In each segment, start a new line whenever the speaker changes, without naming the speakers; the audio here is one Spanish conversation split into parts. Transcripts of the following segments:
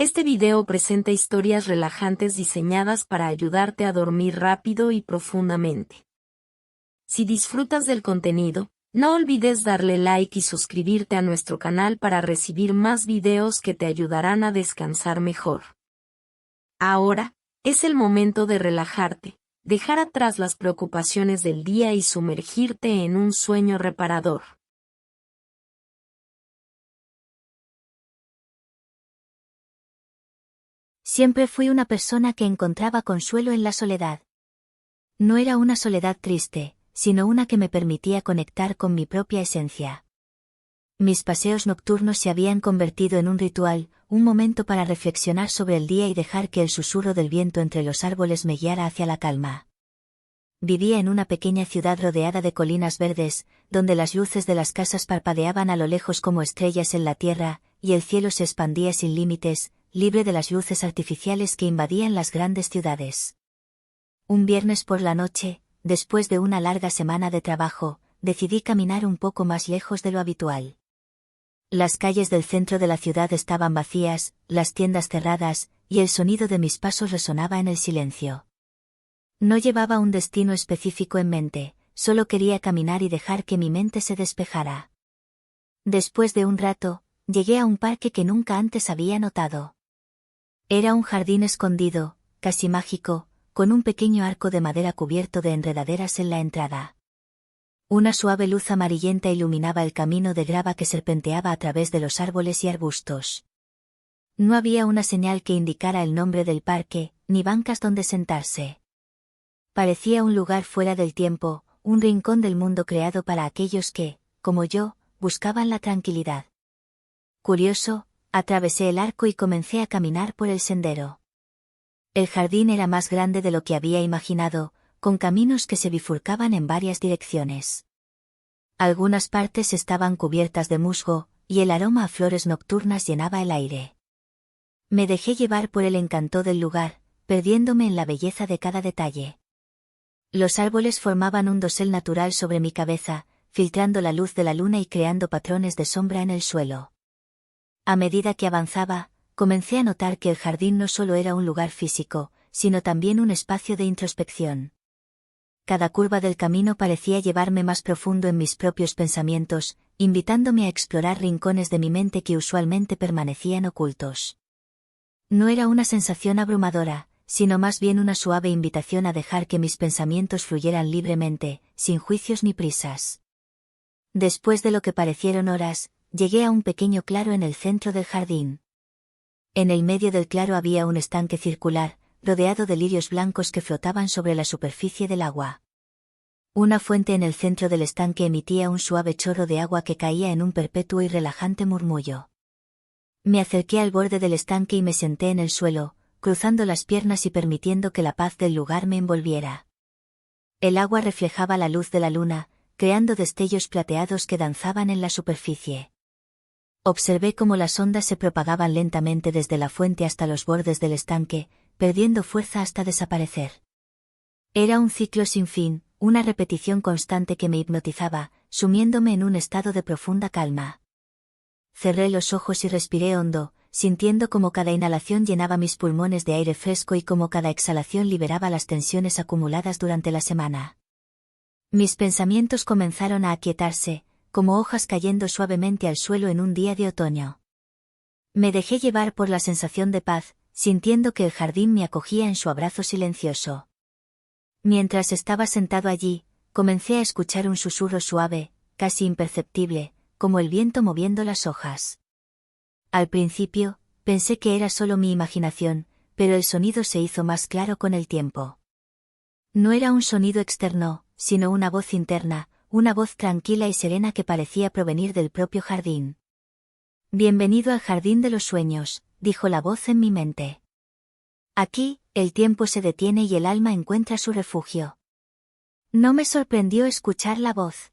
Este video presenta historias relajantes diseñadas para ayudarte a dormir rápido y profundamente. Si disfrutas del contenido, no olvides darle like y suscribirte a nuestro canal para recibir más videos que te ayudarán a descansar mejor. Ahora, es el momento de relajarte, dejar atrás las preocupaciones del día y sumergirte en un sueño reparador.
Siempre fui una persona que encontraba consuelo en la soledad. No era una soledad triste, sino una que me permitía conectar con mi propia esencia. Mis paseos nocturnos se habían convertido en un ritual, un momento para reflexionar sobre el día y dejar que el susurro del viento entre los árboles me guiara hacia la calma. Vivía en una pequeña ciudad rodeada de colinas verdes, donde las luces de las casas parpadeaban a lo lejos como estrellas en la tierra, y el cielo se expandía sin límites, libre de las luces artificiales que invadían las grandes ciudades. Un viernes por la noche, después de una larga semana de trabajo, decidí caminar un poco más lejos de lo habitual. Las calles del centro de la ciudad estaban vacías, las tiendas cerradas, y el sonido de mis pasos resonaba en el silencio. No llevaba un destino específico en mente, solo quería caminar y dejar que mi mente se despejara. Después de un rato, llegué a un parque que nunca antes había notado. Era un jardín escondido, casi mágico, con un pequeño arco de madera cubierto de enredaderas en la entrada. Una suave luz amarillenta iluminaba el camino de grava que serpenteaba a través de los árboles y arbustos. No había una señal que indicara el nombre del parque, ni bancas donde sentarse. Parecía un lugar fuera del tiempo, un rincón del mundo creado para aquellos que, como yo, buscaban la tranquilidad. Curioso, atravesé el arco y comencé a caminar por el sendero. El jardín era más grande de lo que había imaginado, con caminos que se bifurcaban en varias direcciones. Algunas partes estaban cubiertas de musgo, y el aroma a flores nocturnas llenaba el aire. Me dejé llevar por el encanto del lugar, perdiéndome en la belleza de cada detalle. Los árboles formaban un dosel natural sobre mi cabeza, filtrando la luz de la luna y creando patrones de sombra en el suelo. A medida que avanzaba, comencé a notar que el jardín no solo era un lugar físico, sino también un espacio de introspección. Cada curva del camino parecía llevarme más profundo en mis propios pensamientos, invitándome a explorar rincones de mi mente que usualmente permanecían ocultos. No era una sensación abrumadora, sino más bien una suave invitación a dejar que mis pensamientos fluyeran libremente, sin juicios ni prisas. Después de lo que parecieron horas, llegué a un pequeño claro en el centro del jardín. En el medio del claro había un estanque circular, rodeado de lirios blancos que flotaban sobre la superficie del agua. Una fuente en el centro del estanque emitía un suave chorro de agua que caía en un perpetuo y relajante murmullo. Me acerqué al borde del estanque y me senté en el suelo, cruzando las piernas y permitiendo que la paz del lugar me envolviera. El agua reflejaba la luz de la luna, creando destellos plateados que danzaban en la superficie. Observé cómo las ondas se propagaban lentamente desde la fuente hasta los bordes del estanque, perdiendo fuerza hasta desaparecer. Era un ciclo sin fin, una repetición constante que me hipnotizaba, sumiéndome en un estado de profunda calma. Cerré los ojos y respiré hondo, sintiendo cómo cada inhalación llenaba mis pulmones de aire fresco y cómo cada exhalación liberaba las tensiones acumuladas durante la semana. Mis pensamientos comenzaron a aquietarse, como hojas cayendo suavemente al suelo en un día de otoño. Me dejé llevar por la sensación de paz, sintiendo que el jardín me acogía en su abrazo silencioso. Mientras estaba sentado allí, comencé a escuchar un susurro suave, casi imperceptible, como el viento moviendo las hojas. Al principio, pensé que era solo mi imaginación, pero el sonido se hizo más claro con el tiempo. No era un sonido externo, sino una voz interna, una voz tranquila y serena que parecía provenir del propio jardín. Bienvenido al jardín de los sueños, dijo la voz en mi mente. Aquí, el tiempo se detiene y el alma encuentra su refugio. No me sorprendió escuchar la voz.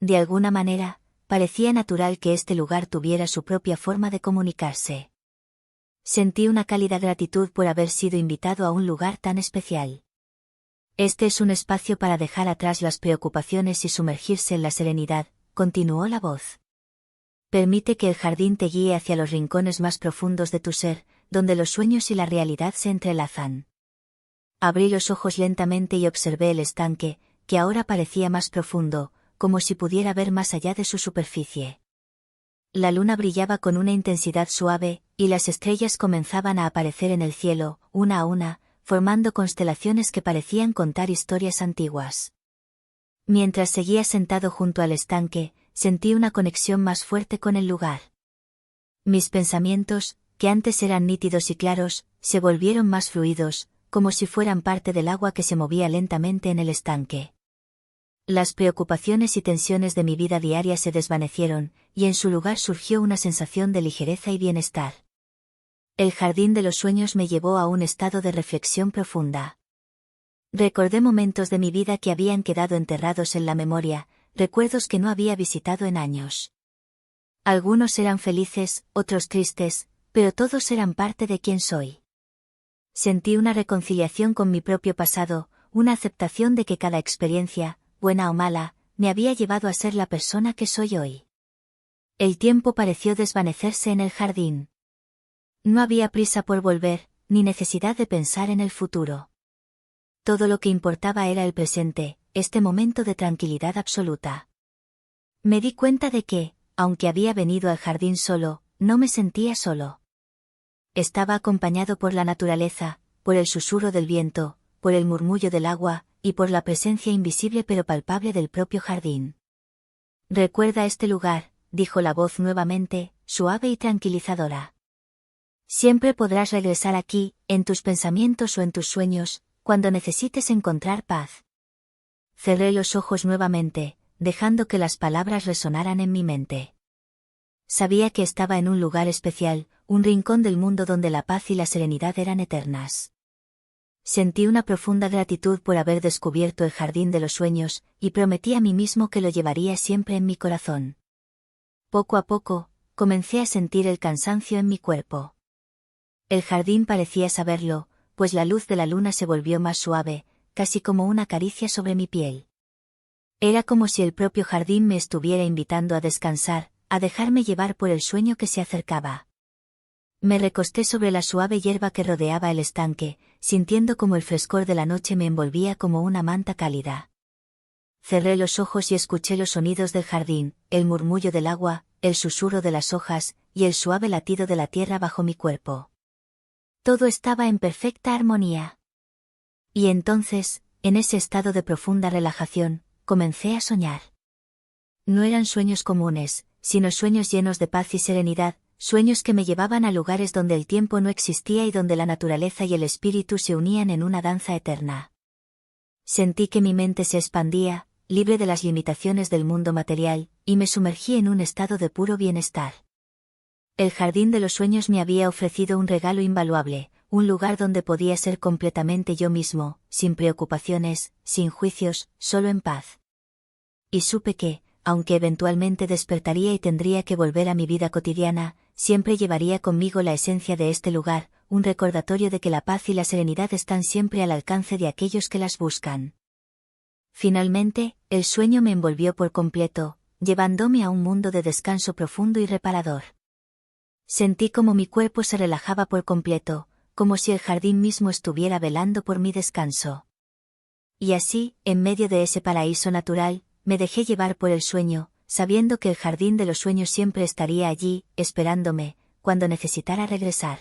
De alguna manera, parecía natural que este lugar tuviera su propia forma de comunicarse. Sentí una cálida gratitud por haber sido invitado a un lugar tan especial. Este es un espacio para dejar atrás las preocupaciones y sumergirse en la serenidad, continuó la voz. Permite que el jardín te guíe hacia los rincones más profundos de tu ser, donde los sueños y la realidad se entrelazan. Abrí los ojos lentamente y observé el estanque, que ahora parecía más profundo, como si pudiera ver más allá de su superficie. La luna brillaba con una intensidad suave, y las estrellas comenzaban a aparecer en el cielo, una a una, formando constelaciones que parecían contar historias antiguas. Mientras seguía sentado junto al estanque, sentí una conexión más fuerte con el lugar. Mis pensamientos, que antes eran nítidos y claros, se volvieron más fluidos, como si fueran parte del agua que se movía lentamente en el estanque. Las preocupaciones y tensiones de mi vida diaria se desvanecieron, y en su lugar surgió una sensación de ligereza y bienestar. El jardín de los sueños me llevó a un estado de reflexión profunda. Recordé momentos de mi vida que habían quedado enterrados en la memoria, recuerdos que no había visitado en años. Algunos eran felices, otros tristes, pero todos eran parte de quien soy. Sentí una reconciliación con mi propio pasado, una aceptación de que cada experiencia, buena o mala, me había llevado a ser la persona que soy hoy. El tiempo pareció desvanecerse en el jardín. No había prisa por volver, ni necesidad de pensar en el futuro. Todo lo que importaba era el presente, este momento de tranquilidad absoluta. Me di cuenta de que, aunque había venido al jardín solo, no me sentía solo. Estaba acompañado por la naturaleza, por el susurro del viento, por el murmullo del agua, y por la presencia invisible pero palpable del propio jardín. «Recuerda este lugar», dijo la voz nuevamente, suave y tranquilizadora. «Siempre podrás regresar aquí, en tus pensamientos o en tus sueños, cuando necesites encontrar paz». Cerré los ojos nuevamente, dejando que las palabras resonaran en mi mente. Sabía que estaba en un lugar especial, un rincón del mundo donde la paz y la serenidad eran eternas. Sentí una profunda gratitud por haber descubierto el jardín de los sueños, y prometí a mí mismo que lo llevaría siempre en mi corazón. Poco a poco, comencé a sentir el cansancio en mi cuerpo. El jardín parecía saberlo, pues la luz de la luna se volvió más suave, casi como una caricia sobre mi piel. Era como si el propio jardín me estuviera invitando a descansar, a dejarme llevar por el sueño que se acercaba. Me recosté sobre la suave hierba que rodeaba el estanque, sintiendo como el frescor de la noche me envolvía como una manta cálida. Cerré los ojos y escuché los sonidos del jardín, el murmullo del agua, el susurro de las hojas, y el suave latido de la tierra bajo mi cuerpo. Todo estaba en perfecta armonía. Y entonces, en ese estado de profunda relajación, comencé a soñar. No eran sueños comunes, sino sueños llenos de paz y serenidad, sueños que me llevaban a lugares donde el tiempo no existía y donde la naturaleza y el espíritu se unían en una danza eterna. Sentí que mi mente se expandía, libre de las limitaciones del mundo material, y me sumergí en un estado de puro bienestar. El jardín de los sueños me había ofrecido un regalo invaluable, un lugar donde podía ser completamente yo mismo, sin preocupaciones, sin juicios, solo en paz. Y supe que, aunque eventualmente despertaría y tendría que volver a mi vida cotidiana, siempre llevaría conmigo la esencia de este lugar, un recordatorio de que la paz y la serenidad están siempre al alcance de aquellos que las buscan. Finalmente, el sueño me envolvió por completo, llevándome a un mundo de descanso profundo y reparador. Sentí como mi cuerpo se relajaba por completo, como si el jardín mismo estuviera velando por mi descanso. Y así, en medio de ese paraíso natural, me dejé llevar por el sueño, sabiendo que el jardín de los sueños siempre estaría allí, esperándome, cuando necesitara regresar.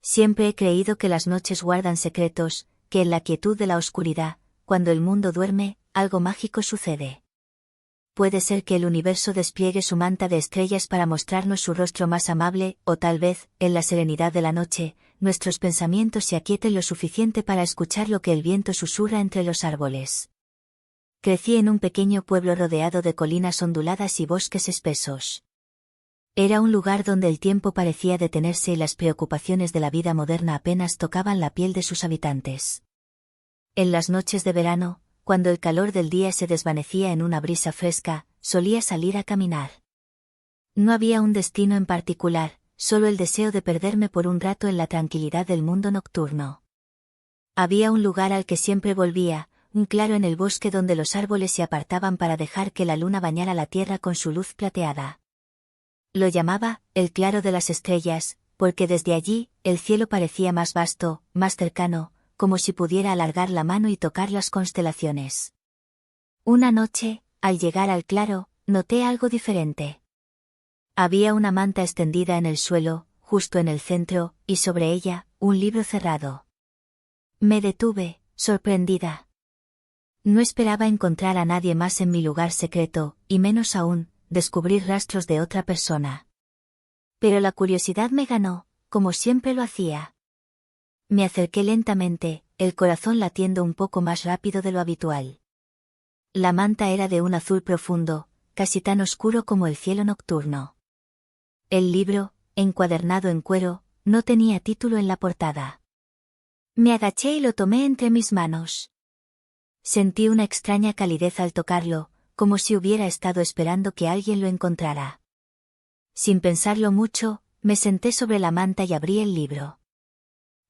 Siempre he creído que las noches guardan secretos, que en la quietud de la oscuridad, cuando el mundo duerme, algo mágico sucede. Puede ser que el universo despliegue su manta de estrellas para mostrarnos su rostro más amable, o tal vez, en la serenidad de la noche, nuestros pensamientos se aquieten lo suficiente para escuchar lo que el viento susurra entre los árboles. Crecí en un pequeño pueblo rodeado de colinas onduladas y bosques espesos. Era un lugar donde el tiempo parecía detenerse y las preocupaciones de la vida moderna apenas tocaban la piel de sus habitantes. En las noches de verano, cuando el calor del día se desvanecía en una brisa fresca, solía salir a caminar. No había un destino en particular, solo el deseo de perderme por un rato en la tranquilidad del mundo nocturno. Había un lugar al que siempre volvía, un claro en el bosque donde los árboles se apartaban para dejar que la luna bañara la tierra con su luz plateada. Lo llamaba, el claro de las estrellas, porque desde allí, el cielo parecía más vasto, más cercano, como si pudiera alargar la mano y tocar las constelaciones. Una noche, al llegar al claro, noté algo diferente. Había una manta extendida en el suelo, justo en el centro, y sobre ella, un libro cerrado. Me detuve, sorprendida. No esperaba encontrar a nadie más en mi lugar secreto, y menos aún, descubrir rastros de otra persona. Pero la curiosidad me ganó, como siempre lo hacía. Me acerqué lentamente, el corazón latiendo un poco más rápido de lo habitual. La manta era de un azul profundo, casi tan oscuro como el cielo nocturno. El libro, encuadernado en cuero, no tenía título en la portada. Me agaché y lo tomé entre mis manos. Sentí una extraña calidez al tocarlo, como si hubiera estado esperando que alguien lo encontrara. Sin pensarlo mucho, me senté sobre la manta y abrí el libro.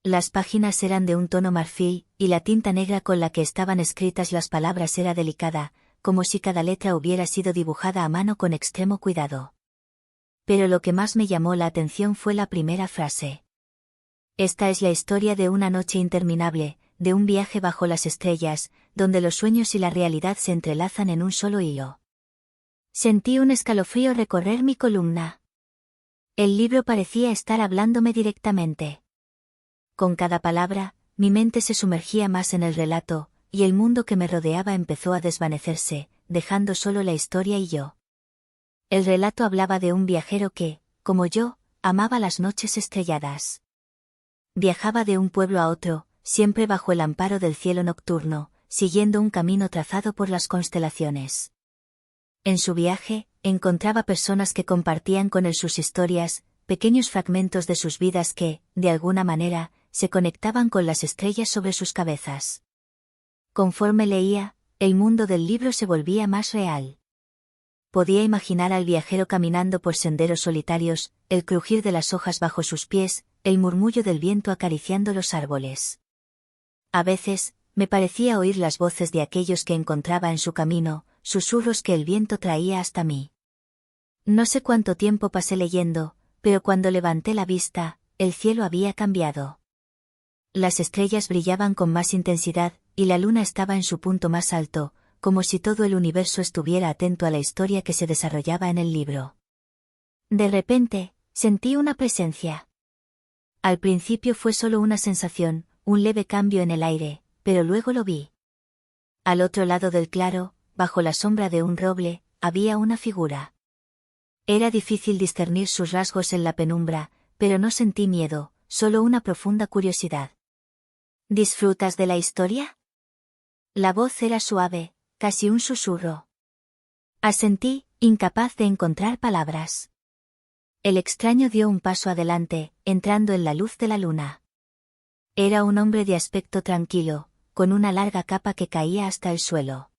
Las páginas eran de un tono marfil, y la tinta negra con la que estaban escritas las palabras era delicada, como si cada letra hubiera sido dibujada a mano con extremo cuidado. Pero lo que más me llamó la atención fue la primera frase. Esta es la historia de una noche interminable, de un viaje bajo las estrellas, donde los sueños y la realidad se entrelazan en un solo hilo. Sentí un escalofrío recorrer mi columna. El libro parecía estar hablándome directamente. Con cada palabra, mi mente se sumergía más en el relato, y el mundo que me rodeaba empezó a desvanecerse, dejando solo la historia y yo. El relato hablaba de un viajero que, como yo, amaba las noches estrelladas. Viajaba de un pueblo a otro, siempre bajo el amparo del cielo nocturno, siguiendo un camino trazado por las constelaciones. En su viaje, encontraba personas que compartían con él sus historias, pequeños fragmentos de sus vidas que, de alguna manera, se conectaban con las estrellas sobre sus cabezas. Conforme leía, el mundo del libro se volvía más real. Podía imaginar al viajero caminando por senderos solitarios, el crujir de las hojas bajo sus pies, el murmullo del viento acariciando los árboles. A veces, me parecía oír las voces de aquellos que encontraba en su camino, susurros que el viento traía hasta mí. No sé cuánto tiempo pasé leyendo, pero cuando levanté la vista, el cielo había cambiado. Las estrellas brillaban con más intensidad, y la luna estaba en su punto más alto, como si todo el universo estuviera atento a la historia que se desarrollaba en el libro. De repente, sentí una presencia. Al principio fue solo una sensación, un leve cambio en el aire, pero luego lo vi. Al otro lado del claro, bajo la sombra de un roble, había una figura. Era difícil discernir sus rasgos en la penumbra, pero no sentí miedo, solo una profunda curiosidad. ¿Disfrutas de la historia? La voz era suave, casi un susurro. Asentí, incapaz de encontrar palabras. El extraño dio un paso adelante, entrando en la luz de la luna. Era un hombre de aspecto tranquilo, con una larga capa que caía hasta el suelo.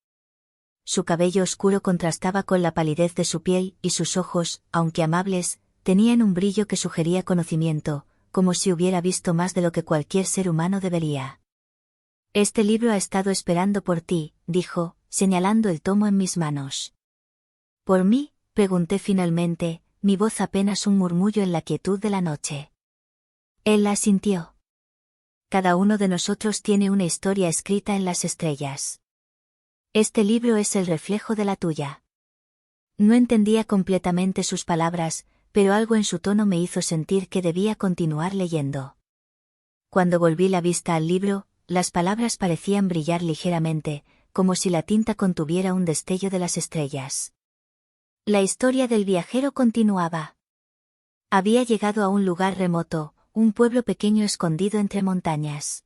Su cabello oscuro contrastaba con la palidez de su piel y sus ojos, aunque amables, tenían un brillo que sugería conocimiento, como si hubiera visto más de lo que cualquier ser humano debería. Este libro ha estado esperando por ti, dijo, señalando el tomo en mis manos. ¿Por mí?, pregunté finalmente, mi voz apenas un murmullo en la quietud de la noche. Él asintió. Cada uno de nosotros tiene una historia escrita en las estrellas. Este libro es el reflejo de la tuya. No entendía completamente sus palabras, pero algo en su tono me hizo sentir que debía continuar leyendo. Cuando volví la vista al libro, las palabras parecían brillar ligeramente, como si la tinta contuviera un destello de las estrellas. La historia del viajero continuaba. Había llegado a un lugar remoto, un pueblo pequeño escondido entre montañas.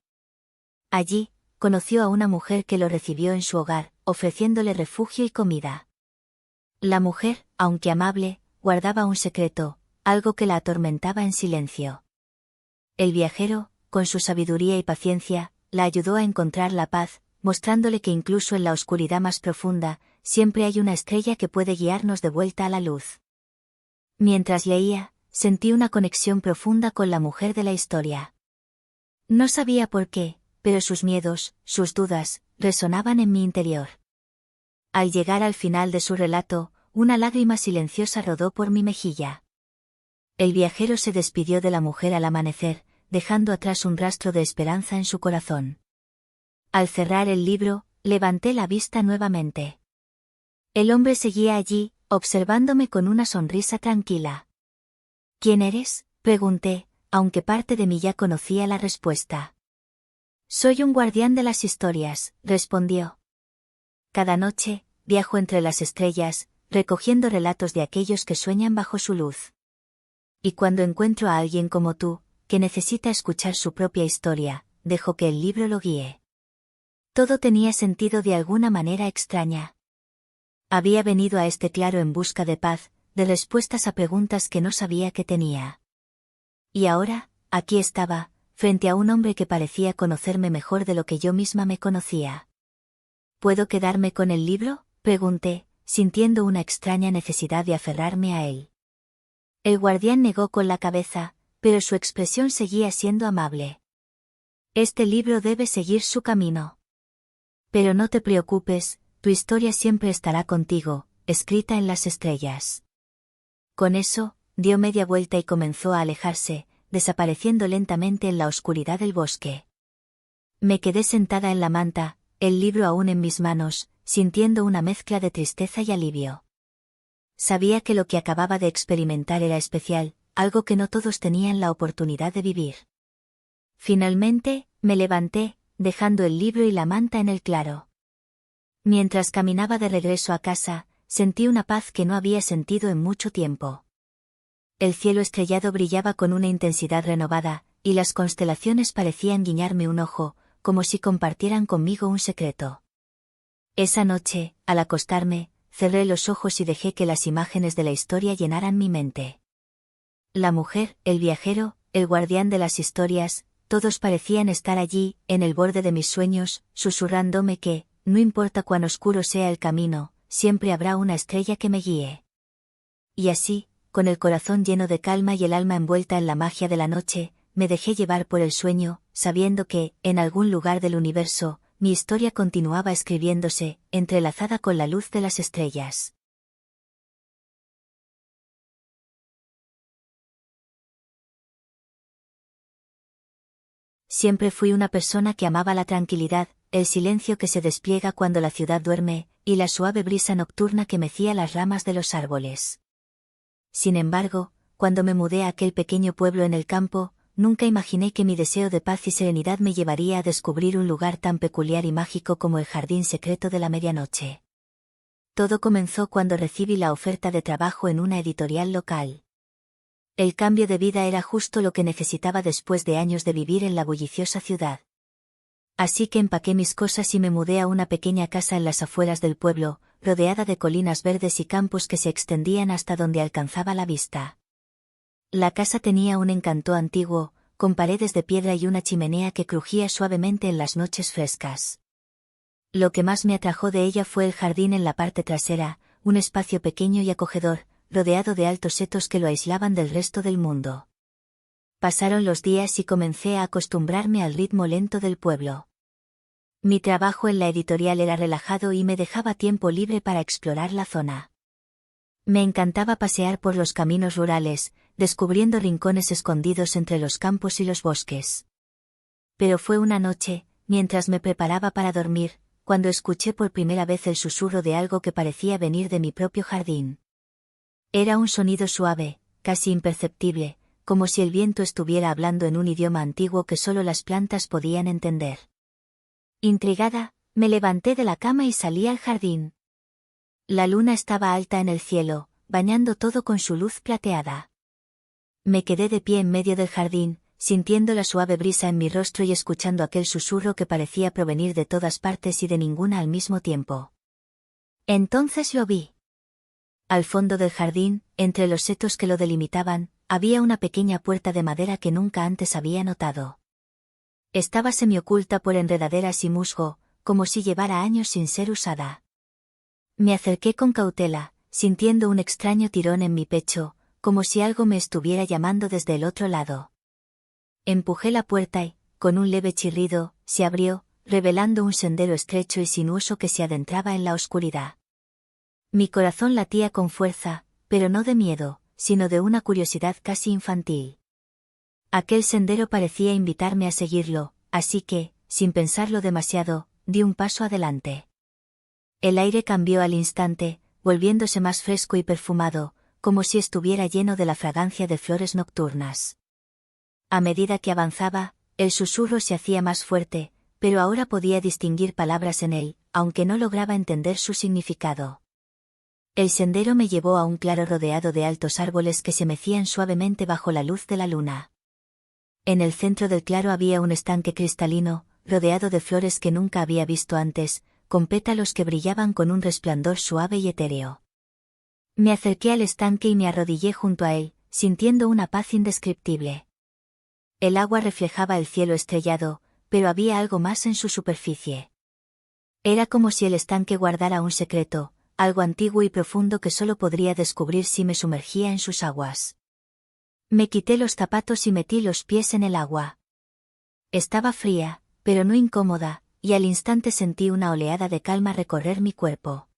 Allí, conoció a una mujer que lo recibió en su hogar, ofreciéndole refugio y comida. La mujer, aunque amable, guardaba un secreto, algo que la atormentaba en silencio. El viajero, con su sabiduría y paciencia, la ayudó a encontrar la paz, mostrándole que incluso en la oscuridad más profunda, siempre hay una estrella que puede guiarnos de vuelta a la luz. Mientras leía, sentí una conexión profunda con la mujer de la historia. No sabía por qué, pero sus miedos, sus dudas, resonaban en mi interior. Al llegar al final de su relato, una lágrima silenciosa rodó por mi mejilla. El viajero se despidió de la mujer al amanecer, dejando atrás un rastro de esperanza en su corazón. Al cerrar el libro, levanté la vista nuevamente. El hombre seguía allí, observándome con una sonrisa tranquila. ¿Quién eres?, pregunté, aunque parte de mí ya conocía la respuesta. Soy un guardián de las historias, respondió. Cada noche, viajo entre las estrellas, recogiendo relatos de aquellos que sueñan bajo su luz. Y cuando encuentro a alguien como tú, que necesita escuchar su propia historia, dejo que el libro lo guíe. Todo tenía sentido de alguna manera extraña. Había venido a este claro en busca de paz, de respuestas a preguntas que no sabía que tenía. Y ahora, aquí estaba, frente a un hombre que parecía conocerme mejor de lo que yo misma me conocía. ¿Puedo quedarme con el libro?, pregunté, sintiendo una extraña necesidad de aferrarme a él. El guardián negó con la cabeza, pero su expresión seguía siendo amable. Este libro debe seguir su camino. Pero no te preocupes, tu historia siempre estará contigo, escrita en las estrellas. Con eso, dio media vuelta y comenzó a alejarse, desapareciendo lentamente en la oscuridad del bosque. Me quedé sentada en la manta, el libro aún en mis manos, sintiendo una mezcla de tristeza y alivio. Sabía que lo que acababa de experimentar era especial, algo que no todos tenían la oportunidad de vivir. Finalmente, me levanté, dejando el libro y la manta en el claro. Mientras caminaba de regreso a casa, sentí una paz que no había sentido en mucho tiempo. El cielo estrellado brillaba con una intensidad renovada, y las constelaciones parecían guiñarme un ojo, como si compartieran conmigo un secreto. Esa noche, al acostarme, cerré los ojos y dejé que las imágenes de la historia llenaran mi mente. La mujer, el viajero, el guardián de las historias, todos parecían estar allí, en el borde de mis sueños, susurrándome que, no importa cuán oscuro sea el camino, siempre habrá una estrella que me guíe. Y así, con el corazón lleno de calma y el alma envuelta en la magia de la noche, me dejé llevar por el sueño, sabiendo que, en algún lugar del universo, mi historia continuaba escribiéndose, entrelazada con la luz de las estrellas. Siempre fui una persona que amaba la tranquilidad, el silencio que se despliega cuando la ciudad duerme, y la suave brisa nocturna que mecía las ramas de los árboles. Sin embargo, cuando me mudé a aquel pequeño pueblo en el campo, nunca imaginé que mi deseo de paz y serenidad me llevaría a descubrir un lugar tan peculiar y mágico como el jardín secreto de la medianoche. Todo comenzó cuando recibí la oferta de trabajo en una editorial local. El cambio de vida era justo lo que necesitaba después de años de vivir en la bulliciosa ciudad. Así que empaqué mis cosas y me mudé a una pequeña casa en las afueras del pueblo, rodeada de colinas verdes y campos que se extendían hasta donde alcanzaba la vista. La casa tenía un encanto antiguo, con paredes de piedra y una chimenea que crujía suavemente en las noches frescas. Lo que más me atrajo de ella fue el jardín en la parte trasera, un espacio pequeño y acogedor, rodeado de altos setos que lo aislaban del resto del mundo. Pasaron los días y comencé a acostumbrarme al ritmo lento del pueblo. Mi trabajo en la editorial era relajado y me dejaba tiempo libre para explorar la zona. Me encantaba pasear por los caminos rurales, descubriendo rincones escondidos entre los campos y los bosques. Pero fue una noche, mientras me preparaba para dormir, cuando escuché por primera vez el susurro de algo que parecía venir de mi propio jardín. Era un sonido suave, casi imperceptible, como si el viento estuviera hablando en un idioma antiguo que solo las plantas podían entender. Intrigada, me levanté de la cama y salí al jardín. La luna estaba alta en el cielo, bañando todo con su luz plateada. Me quedé de pie en medio del jardín, sintiendo la suave brisa en mi rostro y escuchando aquel susurro que parecía provenir de todas partes y de ninguna al mismo tiempo. Entonces lo vi. Al fondo del jardín, entre los setos que lo delimitaban, había una pequeña puerta de madera que nunca antes había notado. Estaba semioculta por enredaderas y musgo, como si llevara años sin ser usada. Me acerqué con cautela, sintiendo un extraño tirón en mi pecho, como si algo me estuviera llamando desde el otro lado. Empujé la puerta y, con un leve chirrido, se abrió, revelando un sendero estrecho y sinuoso que se adentraba en la oscuridad. Mi corazón latía con fuerza, pero no de miedo, sino de una curiosidad casi infantil. Aquel sendero parecía invitarme a seguirlo, así que, sin pensarlo demasiado, di un paso adelante. El aire cambió al instante, volviéndose más fresco y perfumado, como si estuviera lleno de la fragancia de flores nocturnas. A medida que avanzaba, el susurro se hacía más fuerte, pero ahora podía distinguir palabras en él, aunque no lograba entender su significado. El sendero me llevó a un claro rodeado de altos árboles que se mecían suavemente bajo la luz de la luna. En el centro del claro había un estanque cristalino, rodeado de flores que nunca había visto antes, con pétalos que brillaban con un resplandor suave y etéreo. Me acerqué al estanque y me arrodillé junto a él, sintiendo una paz indescriptible. El agua reflejaba el cielo estrellado, pero había algo más en su superficie. Era como si el estanque guardara un secreto, algo antiguo y profundo que solo podría descubrir si me sumergía en sus aguas. Me quité los zapatos y metí los pies en el agua. Estaba fría, pero no incómoda, y al instante sentí una oleada de calma recorrer mi cuerpo.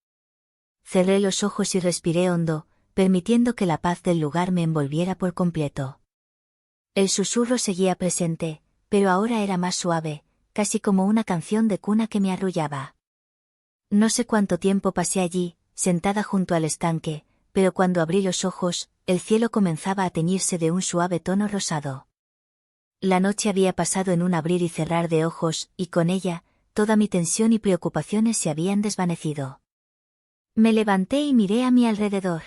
Cerré los ojos y respiré hondo, permitiendo que la paz del lugar me envolviera por completo. El susurro seguía presente, pero ahora era más suave, casi como una canción de cuna que me arrullaba. No sé cuánto tiempo pasé allí, sentada junto al estanque, pero cuando abrí los ojos, el cielo comenzaba a teñirse de un suave tono rosado. La noche había pasado en un abrir y cerrar de ojos, y con ella, toda mi tensión y preocupaciones se habían desvanecido. Me levanté y miré a mi alrededor.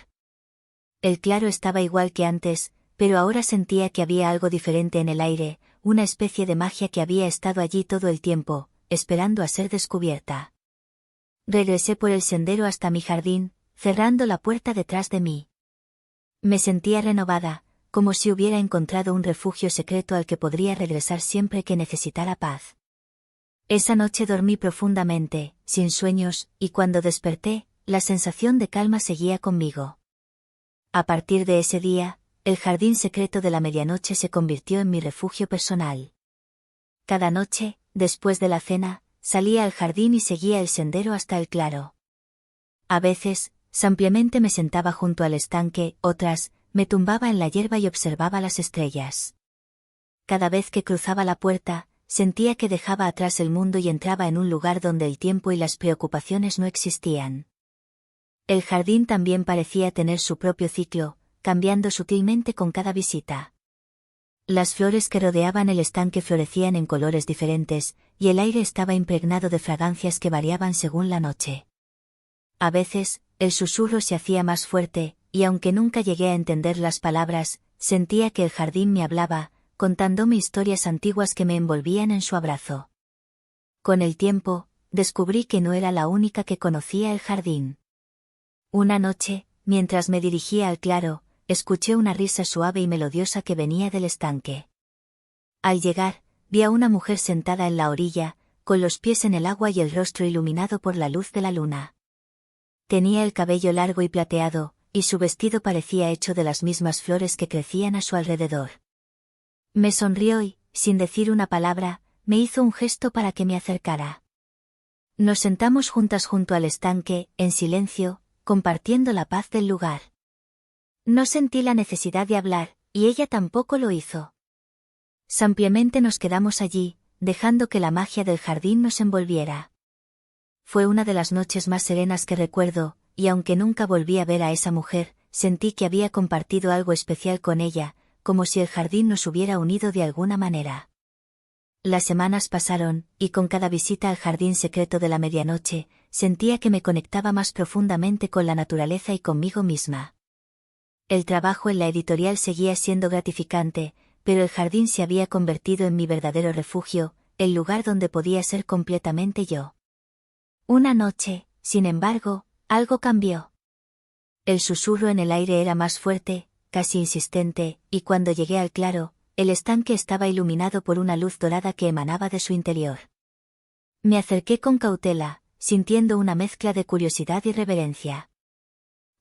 El claro estaba igual que antes, pero ahora sentía que había algo diferente en el aire, una especie de magia que había estado allí todo el tiempo, esperando a ser descubierta. Regresé por el sendero hasta mi jardín, cerrando la puerta detrás de mí. Me sentía renovada, como si hubiera encontrado un refugio secreto al que podría regresar siempre que necesitara paz. Esa noche dormí profundamente, sin sueños, y cuando desperté, la sensación de calma seguía conmigo. A partir de ese día, el jardín secreto de la medianoche se convirtió en mi refugio personal. Cada noche, después de la cena, salía al jardín y seguía el sendero hasta el claro. A veces, simplemente me sentaba junto al estanque, otras, me tumbaba en la hierba y observaba las estrellas. Cada vez que cruzaba la puerta, sentía que dejaba atrás el mundo y entraba en un lugar donde el tiempo y las preocupaciones no existían. El jardín también parecía tener su propio ciclo, cambiando sutilmente con cada visita. Las flores que rodeaban el estanque florecían en colores diferentes, y el aire estaba impregnado de fragancias que variaban según la noche. A veces, el susurro se hacía más fuerte, y aunque nunca llegué a entender las palabras, sentía que el jardín me hablaba, contándome historias antiguas que me envolvían en su abrazo. Con el tiempo, descubrí que no era la única que conocía el jardín. Una noche, mientras me dirigía al claro, escuché una risa suave y melodiosa que venía del estanque. Al llegar, vi a una mujer sentada en la orilla, con los pies en el agua y el rostro iluminado por la luz de la luna. Tenía el cabello largo y plateado, y su vestido parecía hecho de las mismas flores que crecían a su alrededor. Me sonrió y, sin decir una palabra, me hizo un gesto para que me acercara. Nos sentamos juntas junto al estanque, en silencio, compartiendo la paz del lugar. No sentí la necesidad de hablar, y ella tampoco lo hizo. Simplemente nos quedamos allí, dejando que la magia del jardín nos envolviera. Fue una de las noches más serenas que recuerdo, y aunque nunca volví a ver a esa mujer, sentí que había compartido algo especial con ella, como si el jardín nos hubiera unido de alguna manera. Las semanas pasaron, y con cada visita al jardín secreto de la medianoche, sentía que me conectaba más profundamente con la naturaleza y conmigo misma. El trabajo en la editorial seguía siendo gratificante, pero el jardín se había convertido en mi verdadero refugio, el lugar donde podía ser completamente yo. Una noche, sin embargo, algo cambió. El susurro en el aire era más fuerte, casi insistente, y cuando llegué al claro, el estanque estaba iluminado por una luz dorada que emanaba de su interior. Me acerqué con cautela, sintiendo una mezcla de curiosidad y reverencia.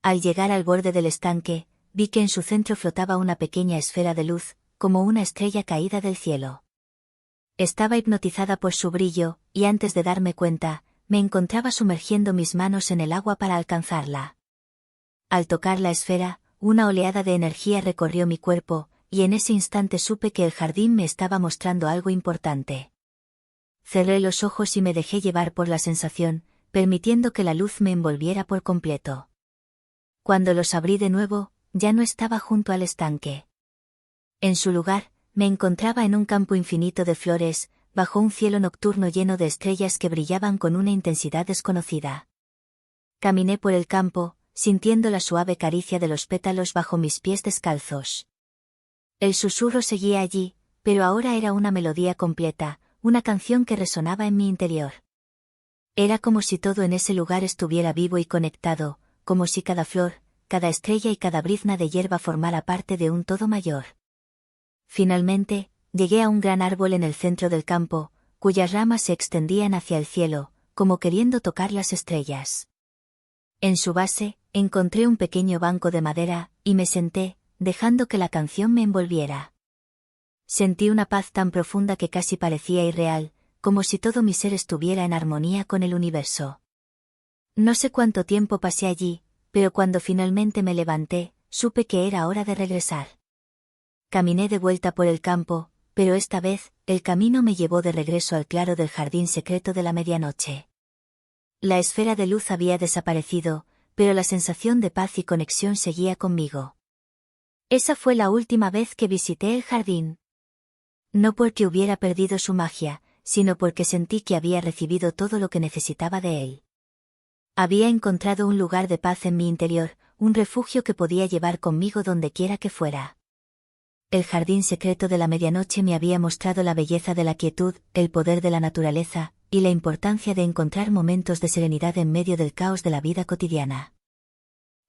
Al llegar al borde del estanque, vi que en su centro flotaba una pequeña esfera de luz, como una estrella caída del cielo. Estaba hipnotizada por su brillo, y antes de darme cuenta, me encontraba sumergiendo mis manos en el agua para alcanzarla. Al tocar la esfera, una oleada de energía recorrió mi cuerpo, y en ese instante supe que el jardín me estaba mostrando algo importante. Cerré los ojos y me dejé llevar por la sensación, permitiendo que la luz me envolviera por completo. Cuando los abrí de nuevo, ya no estaba junto al estanque. En su lugar, me encontraba en un campo infinito de flores, bajo un cielo nocturno lleno de estrellas que brillaban con una intensidad desconocida. Caminé por el campo, sintiendo la suave caricia de los pétalos bajo mis pies descalzos. El susurro seguía allí, pero ahora era una melodía completa, una canción que resonaba en mi interior. Era como si todo en ese lugar estuviera vivo y conectado, como si cada flor, cada estrella y cada brizna de hierba formara parte de un todo mayor. Finalmente, llegué a un gran árbol en el centro del campo, cuyas ramas se extendían hacia el cielo, como queriendo tocar las estrellas. En su base, encontré un pequeño banco de madera, y me senté, dejando que la canción me envolviera. Sentí una paz tan profunda que casi parecía irreal, como si todo mi ser estuviera en armonía con el universo. No sé cuánto tiempo pasé allí, pero cuando finalmente me levanté, supe que era hora de regresar. Caminé de vuelta por el campo, pero esta vez, el camino me llevó de regreso al claro del jardín secreto de la medianoche. La esfera de luz había desaparecido, pero la sensación de paz y conexión seguía conmigo. Esa fue la última vez que visité el jardín. No porque hubiera perdido su magia, sino porque sentí que había recibido todo lo que necesitaba de él. Había encontrado un lugar de paz en mi interior, un refugio que podía llevar conmigo donde quiera que fuera. El jardín secreto de la medianoche me había mostrado la belleza de la quietud, el poder de la naturaleza, y la importancia de encontrar momentos de serenidad en medio del caos de la vida cotidiana.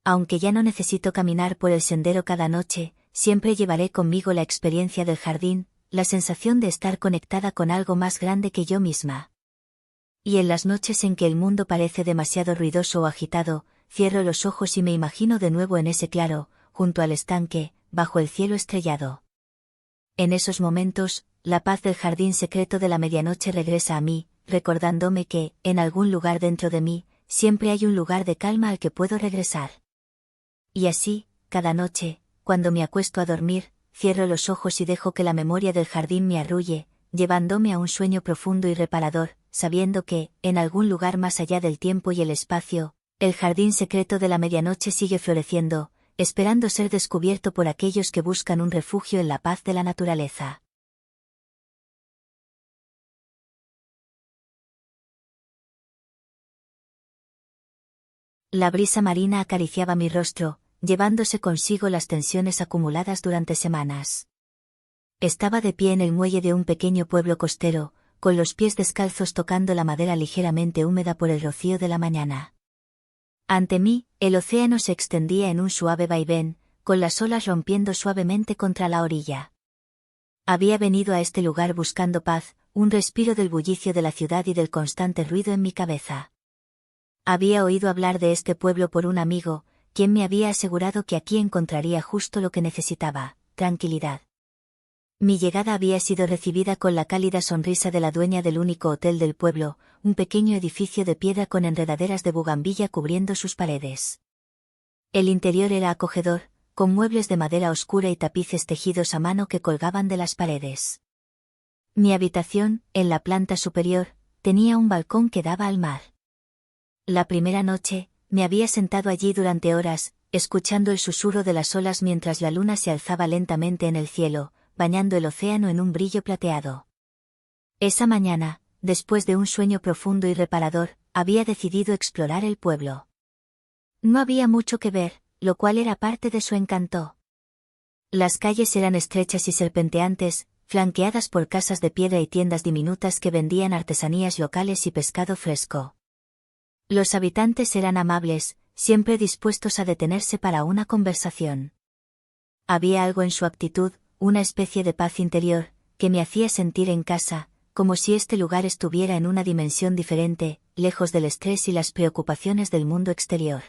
Aunque ya no necesito caminar por el sendero cada noche, siempre llevaré conmigo la experiencia del jardín, la sensación de estar conectada con algo más grande que yo misma. Y en las noches en que el mundo parece demasiado ruidoso o agitado, cierro los ojos y me imagino de nuevo en ese claro, junto al estanque, bajo el cielo estrellado. En esos momentos, la paz del jardín secreto de la medianoche regresa a mí, recordándome que, en algún lugar dentro de mí, siempre hay un lugar de calma al que puedo regresar. Y así, cada noche, cuando me acuesto a dormir, cierro los ojos y dejo que la memoria del jardín me arrulle, llevándome a un sueño profundo y reparador, sabiendo que, en algún lugar más allá del tiempo y el espacio, el jardín secreto de la medianoche sigue floreciendo, esperando ser descubierto por aquellos que buscan un refugio en la paz de la naturaleza. La brisa marina acariciaba mi rostro, llevándose consigo las tensiones acumuladas durante semanas. Estaba de pie en el muelle de un pequeño pueblo costero, con los pies descalzos tocando la madera ligeramente húmeda por el rocío de la mañana. Ante mí, el océano se extendía en un suave vaivén, con las olas rompiendo suavemente contra la orilla. Había venido a este lugar buscando paz, un respiro del bullicio de la ciudad y del constante ruido en mi cabeza. Había oído hablar de este pueblo por un amigo, quien me había asegurado que aquí encontraría justo lo que necesitaba, tranquilidad. Mi llegada había sido recibida con la cálida sonrisa de la dueña del único hotel del pueblo, un pequeño edificio de piedra con enredaderas de bugambilla cubriendo sus paredes. El interior era acogedor, con muebles de madera oscura y tapices tejidos a mano que colgaban de las paredes. Mi habitación, en la planta superior, tenía un balcón que daba al mar. La primera noche, me había sentado allí durante horas, escuchando el susurro de las olas mientras la luna se alzaba lentamente en el cielo, bañando el océano en un brillo plateado. Esa mañana, después de un sueño profundo y reparador, había decidido explorar el pueblo. No había mucho que ver, lo cual era parte de su encanto. Las calles eran estrechas y serpenteantes, flanqueadas por casas de piedra y tiendas diminutas que vendían artesanías locales y pescado fresco. Los habitantes eran amables, siempre dispuestos a detenerse para una conversación. Había algo en su actitud, una especie de paz interior, que me hacía sentir en casa, como si este lugar estuviera en una dimensión diferente, lejos del estrés y las preocupaciones del mundo exterior.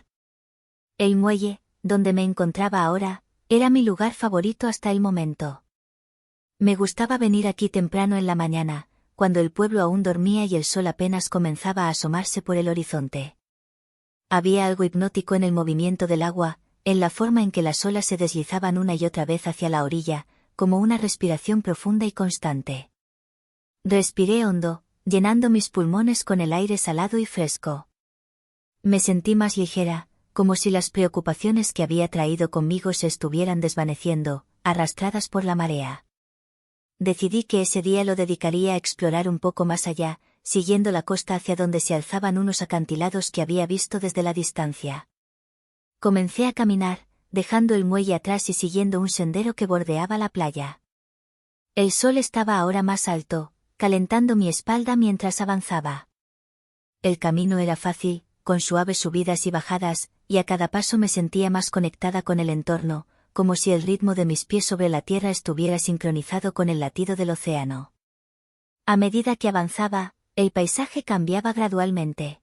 El muelle, donde me encontraba ahora, era mi lugar favorito hasta el momento. Me gustaba venir aquí temprano en la mañana, cuando el pueblo aún dormía y el sol apenas comenzaba a asomarse por el horizonte. Había algo hipnótico en el movimiento del agua, en la forma en que las olas se deslizaban una y otra vez hacia la orilla, como una respiración profunda y constante. Respiré hondo, llenando mis pulmones con el aire salado y fresco. Me sentí más ligera, como si las preocupaciones que había traído conmigo se estuvieran desvaneciendo, arrastradas por la marea. Decidí que ese día lo dedicaría a explorar un poco más allá, siguiendo la costa hacia donde se alzaban unos acantilados que había visto desde la distancia. Comencé a caminar, dejando el muelle atrás y siguiendo un sendero que bordeaba la playa. El sol estaba ahora más alto, calentando mi espalda mientras avanzaba. El camino era fácil, con suaves subidas y bajadas, y a cada paso me sentía más conectada con el entorno, como si el ritmo de mis pies sobre la tierra estuviera sincronizado con el latido del océano. A medida que avanzaba, el paisaje cambiaba gradualmente.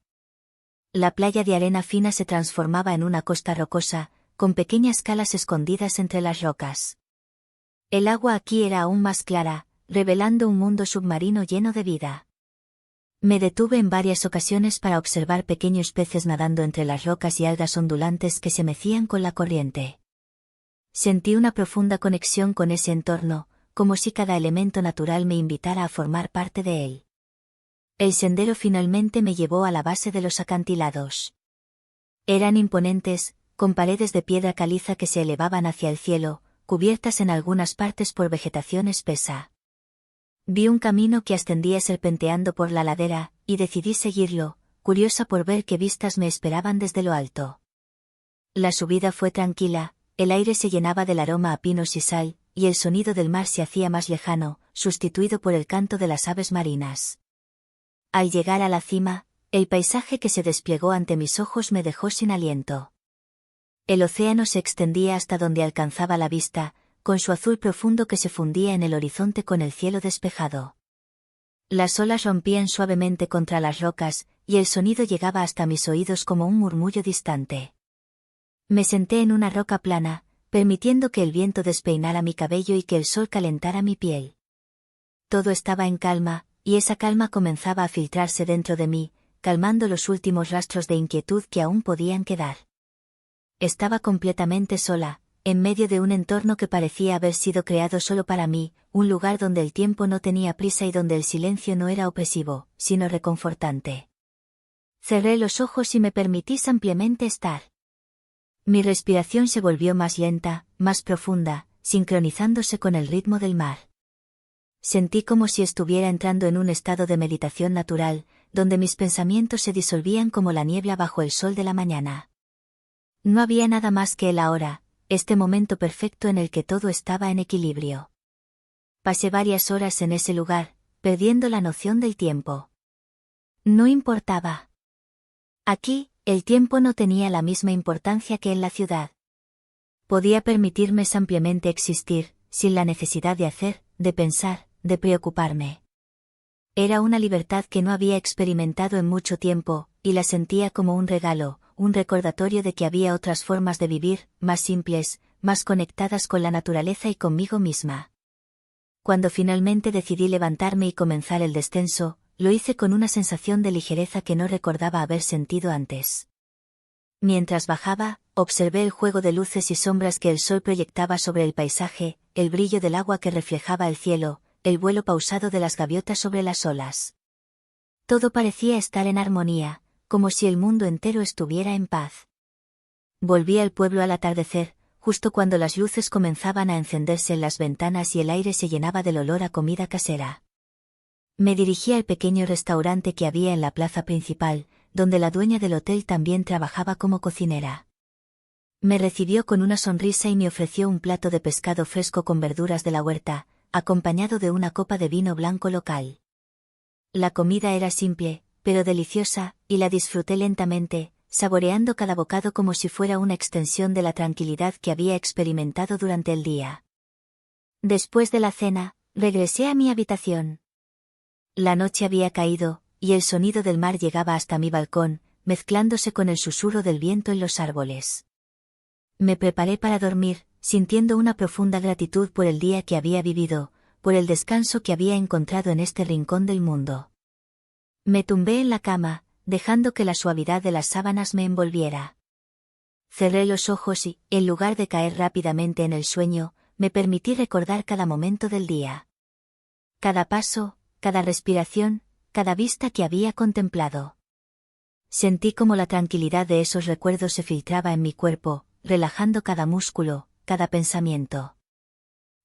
La playa de arena fina se transformaba en una costa rocosa, con pequeñas calas escondidas entre las rocas. El agua aquí era aún más clara, revelando un mundo submarino lleno de vida. Me detuve en varias ocasiones para observar pequeños peces nadando entre las rocas y algas ondulantes que se mecían con la corriente. Sentí una profunda conexión con ese entorno, como si cada elemento natural me invitara a formar parte de él. El sendero finalmente me llevó a la base de los acantilados. Eran imponentes, con paredes de piedra caliza que se elevaban hacia el cielo, cubiertas en algunas partes por vegetación espesa. Vi un camino que ascendía serpenteando por la ladera, y decidí seguirlo, curiosa por ver qué vistas me esperaban desde lo alto. La subida fue tranquila, el aire se llenaba del aroma a pinos y sal, y el sonido del mar se hacía más lejano, sustituido por el canto de las aves marinas. Al llegar a la cima, el paisaje que se desplegó ante mis ojos me dejó sin aliento. El océano se extendía hasta donde alcanzaba la vista, con su azul profundo que se fundía en el horizonte con el cielo despejado. Las olas rompían suavemente contra las rocas, y el sonido llegaba hasta mis oídos como un murmullo distante. Me senté en una roca plana, permitiendo que el viento despeinara mi cabello y que el sol calentara mi piel. Todo estaba en calma, y esa calma comenzaba a filtrarse dentro de mí, calmando los últimos rastros de inquietud que aún podían quedar. Estaba completamente sola, en medio de un entorno que parecía haber sido creado solo para mí, un lugar donde el tiempo no tenía prisa y donde el silencio no era opresivo, sino reconfortante. Cerré los ojos y me permití ampliamente estar. Mi respiración se volvió más lenta, más profunda, sincronizándose con el ritmo del mar. Sentí como si estuviera entrando en un estado de meditación natural, donde mis pensamientos se disolvían como la niebla bajo el sol de la mañana. No había nada más que el ahora, este momento perfecto en el que todo estaba en equilibrio. Pasé varias horas en ese lugar, perdiendo la noción del tiempo. No importaba. Aquí, el tiempo no tenía la misma importancia que en la ciudad. Podía permitirme ampliamente existir, sin la necesidad de hacer, de pensar, de preocuparme. Era una libertad que no había experimentado en mucho tiempo, y la sentía como un regalo, un recordatorio de que había otras formas de vivir, más simples, más conectadas con la naturaleza y conmigo misma. Cuando finalmente decidí levantarme y comenzar el descenso, lo hice con una sensación de ligereza que no recordaba haber sentido antes. Mientras bajaba, observé el juego de luces y sombras que el sol proyectaba sobre el paisaje, el brillo del agua que reflejaba el cielo, el vuelo pausado de las gaviotas sobre las olas. Todo parecía estar en armonía, como si el mundo entero estuviera en paz. Volví al pueblo al atardecer, justo cuando las luces comenzaban a encenderse en las ventanas y el aire se llenaba del olor a comida casera. Me dirigí al pequeño restaurante que había en la plaza principal, donde la dueña del hotel también trabajaba como cocinera. Me recibió con una sonrisa y me ofreció un plato de pescado fresco con verduras de la huerta, acompañado de una copa de vino blanco local. La comida era simple, pero deliciosa, y la disfruté lentamente, saboreando cada bocado como si fuera una extensión de la tranquilidad que había experimentado durante el día. Después de la cena, regresé a mi habitación. La noche había caído, y el sonido del mar llegaba hasta mi balcón, mezclándose con el susurro del viento en los árboles. Me preparé para dormir, sintiendo una profunda gratitud por el día que había vivido, por el descanso que había encontrado en este rincón del mundo. Me tumbé en la cama, dejando que la suavidad de las sábanas me envolviera. Cerré los ojos y, en lugar de caer rápidamente en el sueño, me permití recordar cada momento del día. Cada paso, cada respiración, cada vista que había contemplado. Sentí como la tranquilidad de esos recuerdos se filtraba en mi cuerpo, relajando cada músculo, cada pensamiento.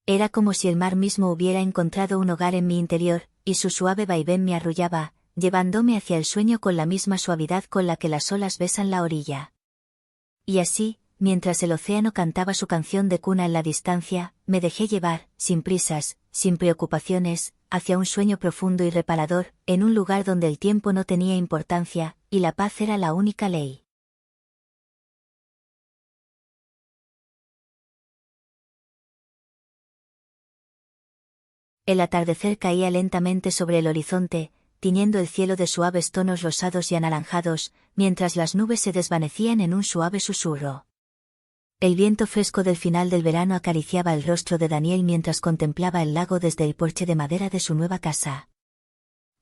Era como si el mar mismo hubiera encontrado un hogar en mi interior, y su suave vaivén me arrullaba, llevándome hacia el sueño con la misma suavidad con la que las olas besan la orilla. Y así, mientras el océano cantaba su canción de cuna en la distancia, me dejé llevar, sin prisas, sin preocupaciones, hacia un sueño profundo y reparador, en un lugar donde el tiempo no tenía importancia, y la paz era la única ley. El atardecer caía lentamente sobre el horizonte, tiñendo el cielo de suaves tonos rosados y anaranjados, mientras las nubes se desvanecían en un suave susurro. El viento fresco del final del verano acariciaba el rostro de Daniel mientras contemplaba el lago desde el porche de madera de su nueva casa.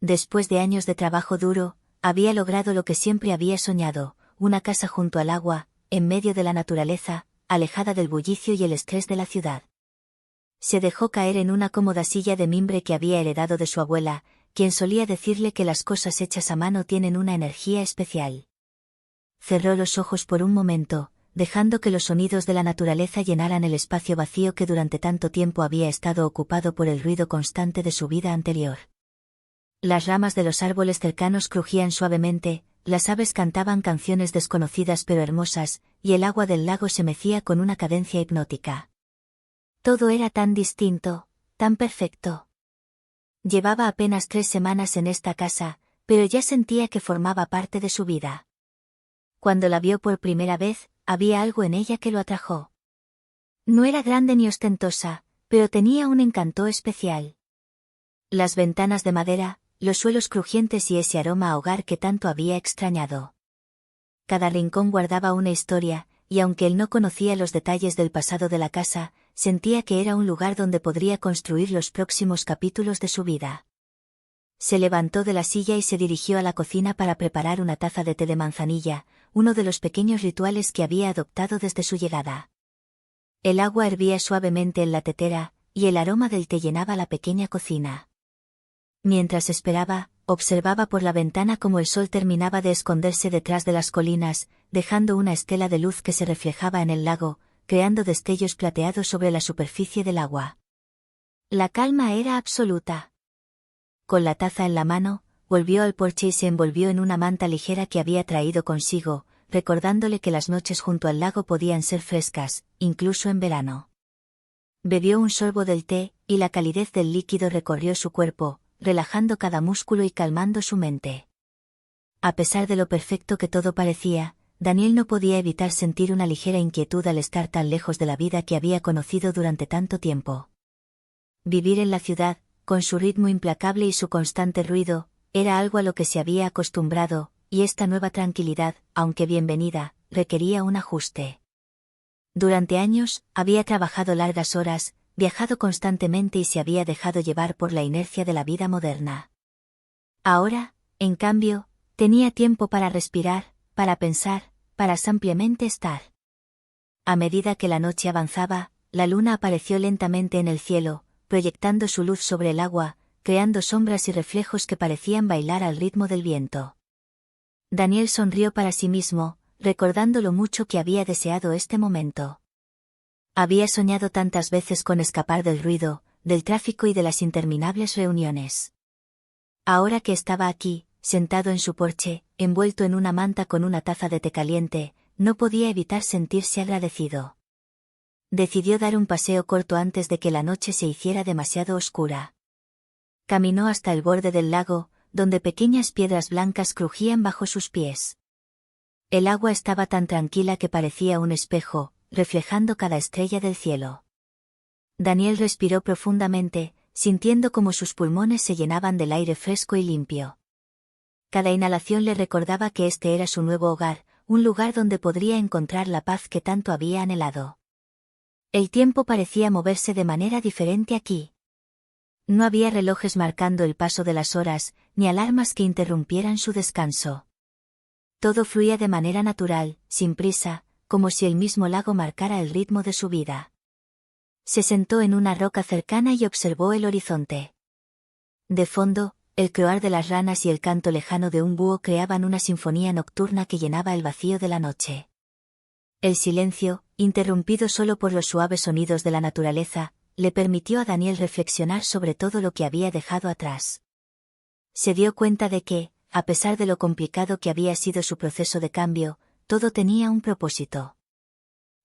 Después de años de trabajo duro, había logrado lo que siempre había soñado, una casa junto al agua, en medio de la naturaleza, alejada del bullicio y el estrés de la ciudad. Se dejó caer en una cómoda silla de mimbre que había heredado de su abuela, quien solía decirle que las cosas hechas a mano tienen una energía especial. Cerró los ojos por un momento, dejando que los sonidos de la naturaleza llenaran el espacio vacío que durante tanto tiempo había estado ocupado por el ruido constante de su vida anterior. Las ramas de los árboles cercanos crujían suavemente, las aves cantaban canciones desconocidas pero hermosas, y el agua del lago se mecía con una cadencia hipnótica. Todo era tan distinto, tan perfecto. Llevaba apenas 3 semanas en esta casa, pero ya sentía que formaba parte de su vida. Cuando la vio por primera vez, había algo en ella que lo atrajo. No era grande ni ostentosa, pero tenía un encanto especial. Las ventanas de madera, los suelos crujientes y ese aroma a hogar que tanto había extrañado. Cada rincón guardaba una historia, y aunque él no conocía los detalles del pasado de la casa, sentía que era un lugar donde podría construir los próximos capítulos de su vida. Se levantó de la silla y se dirigió a la cocina para preparar una taza de té de manzanilla, uno de los pequeños rituales que había adoptado desde su llegada. El agua hervía suavemente en la tetera, y el aroma del té llenaba la pequeña cocina. Mientras esperaba, observaba por la ventana cómo el sol terminaba de esconderse detrás de las colinas, dejando una estela de luz que se reflejaba en el lago, creando destellos plateados sobre la superficie del agua. La calma era absoluta. Con la taza en la mano, volvió al porche y se envolvió en una manta ligera que había traído consigo, recordándole que las noches junto al lago podían ser frescas, incluso en verano. Bebió un sorbo del té, y la calidez del líquido recorrió su cuerpo, relajando cada músculo y calmando su mente. A pesar de lo perfecto que todo parecía, Daniel no podía evitar sentir una ligera inquietud al estar tan lejos de la vida que había conocido durante tanto tiempo. Vivir en la ciudad, con su ritmo implacable y su constante ruido, era algo a lo que se había acostumbrado, y esta nueva tranquilidad, aunque bienvenida, requería un ajuste. Durante años, había trabajado largas horas, viajado constantemente y se había dejado llevar por la inercia de la vida moderna. Ahora, en cambio, tenía tiempo para respirar, para pensar, para simplemente estar. A medida que la noche avanzaba, la luna apareció lentamente en el cielo, proyectando su luz sobre el agua, creando sombras y reflejos que parecían bailar al ritmo del viento. Daniel sonrió para sí mismo, recordando lo mucho que había deseado este momento. Había soñado tantas veces con escapar del ruido, del tráfico y de las interminables reuniones. Ahora que estaba aquí, sentado en su porche, envuelto en una manta con una taza de té caliente, no podía evitar sentirse agradecido. Decidió dar un paseo corto antes de que la noche se hiciera demasiado oscura. Caminó hasta el borde del lago, donde pequeñas piedras blancas crujían bajo sus pies. El agua estaba tan tranquila que parecía un espejo, reflejando cada estrella del cielo. Daniel respiró profundamente, sintiendo como sus pulmones se llenaban del aire fresco y limpio. Cada inhalación le recordaba que este era su nuevo hogar, un lugar donde podría encontrar la paz que tanto había anhelado. El tiempo parecía moverse de manera diferente aquí. No había relojes marcando el paso de las horas, ni alarmas que interrumpieran su descanso. Todo fluía de manera natural, sin prisa, como si el mismo lago marcara el ritmo de su vida. Se sentó en una roca cercana y observó el horizonte. De fondo, el croar de las ranas y el canto lejano de un búho creaban una sinfonía nocturna que llenaba el vacío de la noche. El silencio, interrumpido solo por los suaves sonidos de la naturaleza, le permitió a Daniel reflexionar sobre todo lo que había dejado atrás. Se dio cuenta de que, a pesar de lo complicado que había sido su proceso de cambio, todo tenía un propósito.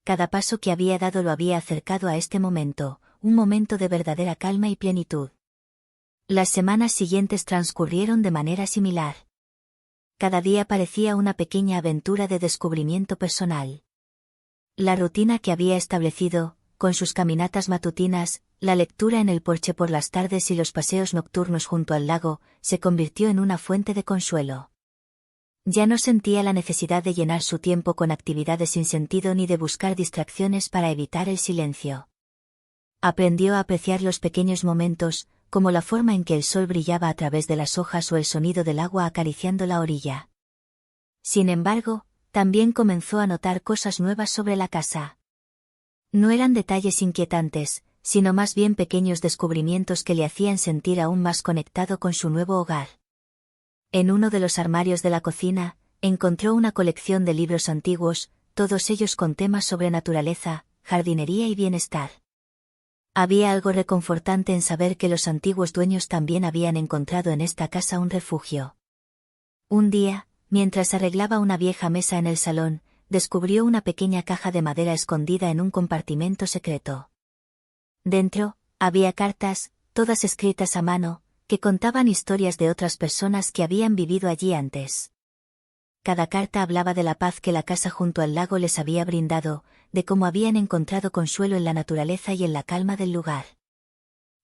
Cada paso que había dado lo había acercado a este momento, un momento de verdadera calma y plenitud. Las semanas siguientes transcurrieron de manera similar. Cada día parecía una pequeña aventura de descubrimiento personal. La rutina que había establecido, con sus caminatas matutinas, la lectura en el porche por las tardes y los paseos nocturnos junto al lago, se convirtió en una fuente de consuelo. Ya no sentía la necesidad de llenar su tiempo con actividades sin sentido ni de buscar distracciones para evitar el silencio. Aprendió a apreciar los pequeños momentos, como la forma en que el sol brillaba a través de las hojas o el sonido del agua acariciando la orilla. Sin embargo, también comenzó a notar cosas nuevas sobre la casa. No eran detalles inquietantes, sino más bien pequeños descubrimientos que le hacían sentir aún más conectado con su nuevo hogar. En uno de los armarios de la cocina, encontró una colección de libros antiguos, todos ellos con temas sobre naturaleza, jardinería y bienestar. Había algo reconfortante en saber que los antiguos dueños también habían encontrado en esta casa un refugio. Un día, mientras arreglaba una vieja mesa en el salón, descubrió una pequeña caja de madera escondida en un compartimento secreto. Dentro, había cartas, todas escritas a mano, que contaban historias de otras personas que habían vivido allí antes. Cada carta hablaba de la paz que la casa junto al lago les había brindado, de cómo habían encontrado consuelo en la naturaleza y en la calma del lugar.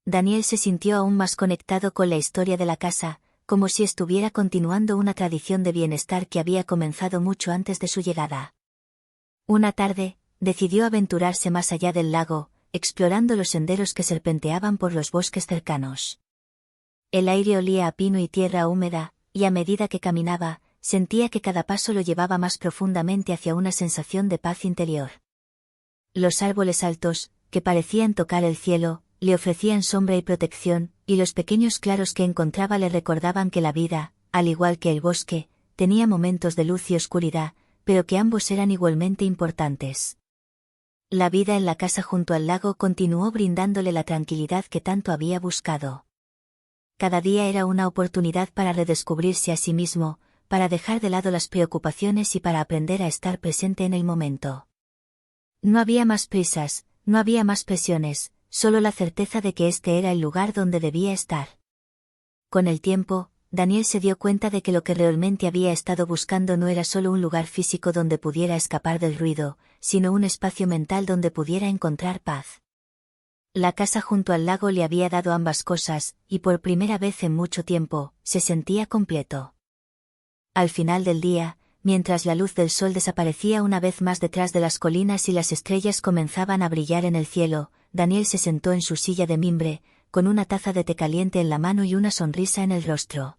Daniel se sintió aún más conectado con la historia de la casa, como si estuviera continuando una tradición de bienestar que había comenzado mucho antes de su llegada. Una tarde, decidió aventurarse más allá del lago, explorando los senderos que serpenteaban por los bosques cercanos. El aire olía a pino y tierra húmeda, y a medida que caminaba, sentía que cada paso lo llevaba más profundamente hacia una sensación de paz interior. Los árboles altos, que parecían tocar el cielo, le ofrecían sombra y protección, y los pequeños claros que encontraba le recordaban que la vida, al igual que el bosque, tenía momentos de luz y oscuridad, pero que ambos eran igualmente importantes. La vida en la casa junto al lago continuó brindándole la tranquilidad que tanto había buscado. Cada día era una oportunidad para redescubrirse a sí mismo, para dejar de lado las preocupaciones y para aprender a estar presente en el momento. No había más prisas, no había más presiones, solo la certeza de que este era el lugar donde debía estar. Con el tiempo, Daniel se dio cuenta de que lo que realmente había estado buscando no era solo un lugar físico donde pudiera escapar del ruido, sino un espacio mental donde pudiera encontrar paz. La casa junto al lago le había dado ambas cosas, y por primera vez en mucho tiempo, se sentía completo. Al final del día, mientras la luz del sol desaparecía una vez más detrás de las colinas y las estrellas comenzaban a brillar en el cielo, Daniel se sentó en su silla de mimbre, con una taza de té caliente en la mano y una sonrisa en el rostro.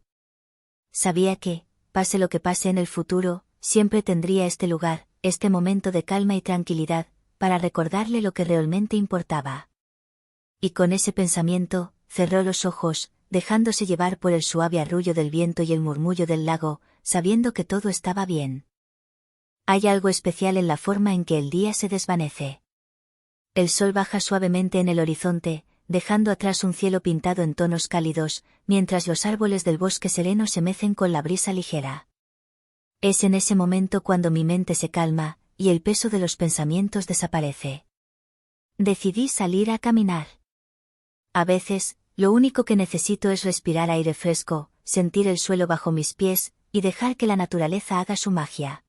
Sabía que, pase lo que pase en el futuro, siempre tendría este lugar, este momento de calma y tranquilidad, para recordarle lo que realmente importaba. Y con ese pensamiento, cerró los ojos, dejándose llevar por el suave arrullo del viento y el murmullo del lago, sabiendo que todo estaba bien. Hay algo especial en la forma en que el día se desvanece. El sol baja suavemente en el horizonte, dejando atrás un cielo pintado en tonos cálidos, mientras los árboles del bosque sereno se mecen con la brisa ligera. Es en ese momento cuando mi mente se calma, y el peso de los pensamientos desaparece. Decidí salir a caminar. A veces, lo único que necesito es respirar aire fresco, sentir el suelo bajo mis pies, y dejar que la naturaleza haga su magia.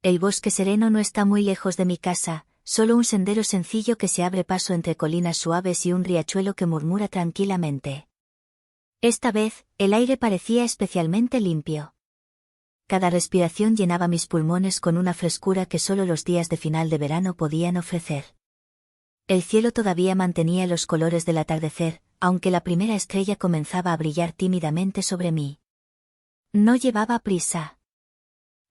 El bosque sereno no está muy lejos de mi casa, solo un sendero sencillo que se abre paso entre colinas suaves y un riachuelo que murmura tranquilamente. Esta vez, el aire parecía especialmente limpio. Cada respiración llenaba mis pulmones con una frescura que solo los días de final de verano podían ofrecer. El cielo todavía mantenía los colores del atardecer, aunque la primera estrella comenzaba a brillar tímidamente sobre mí. No llevaba prisa.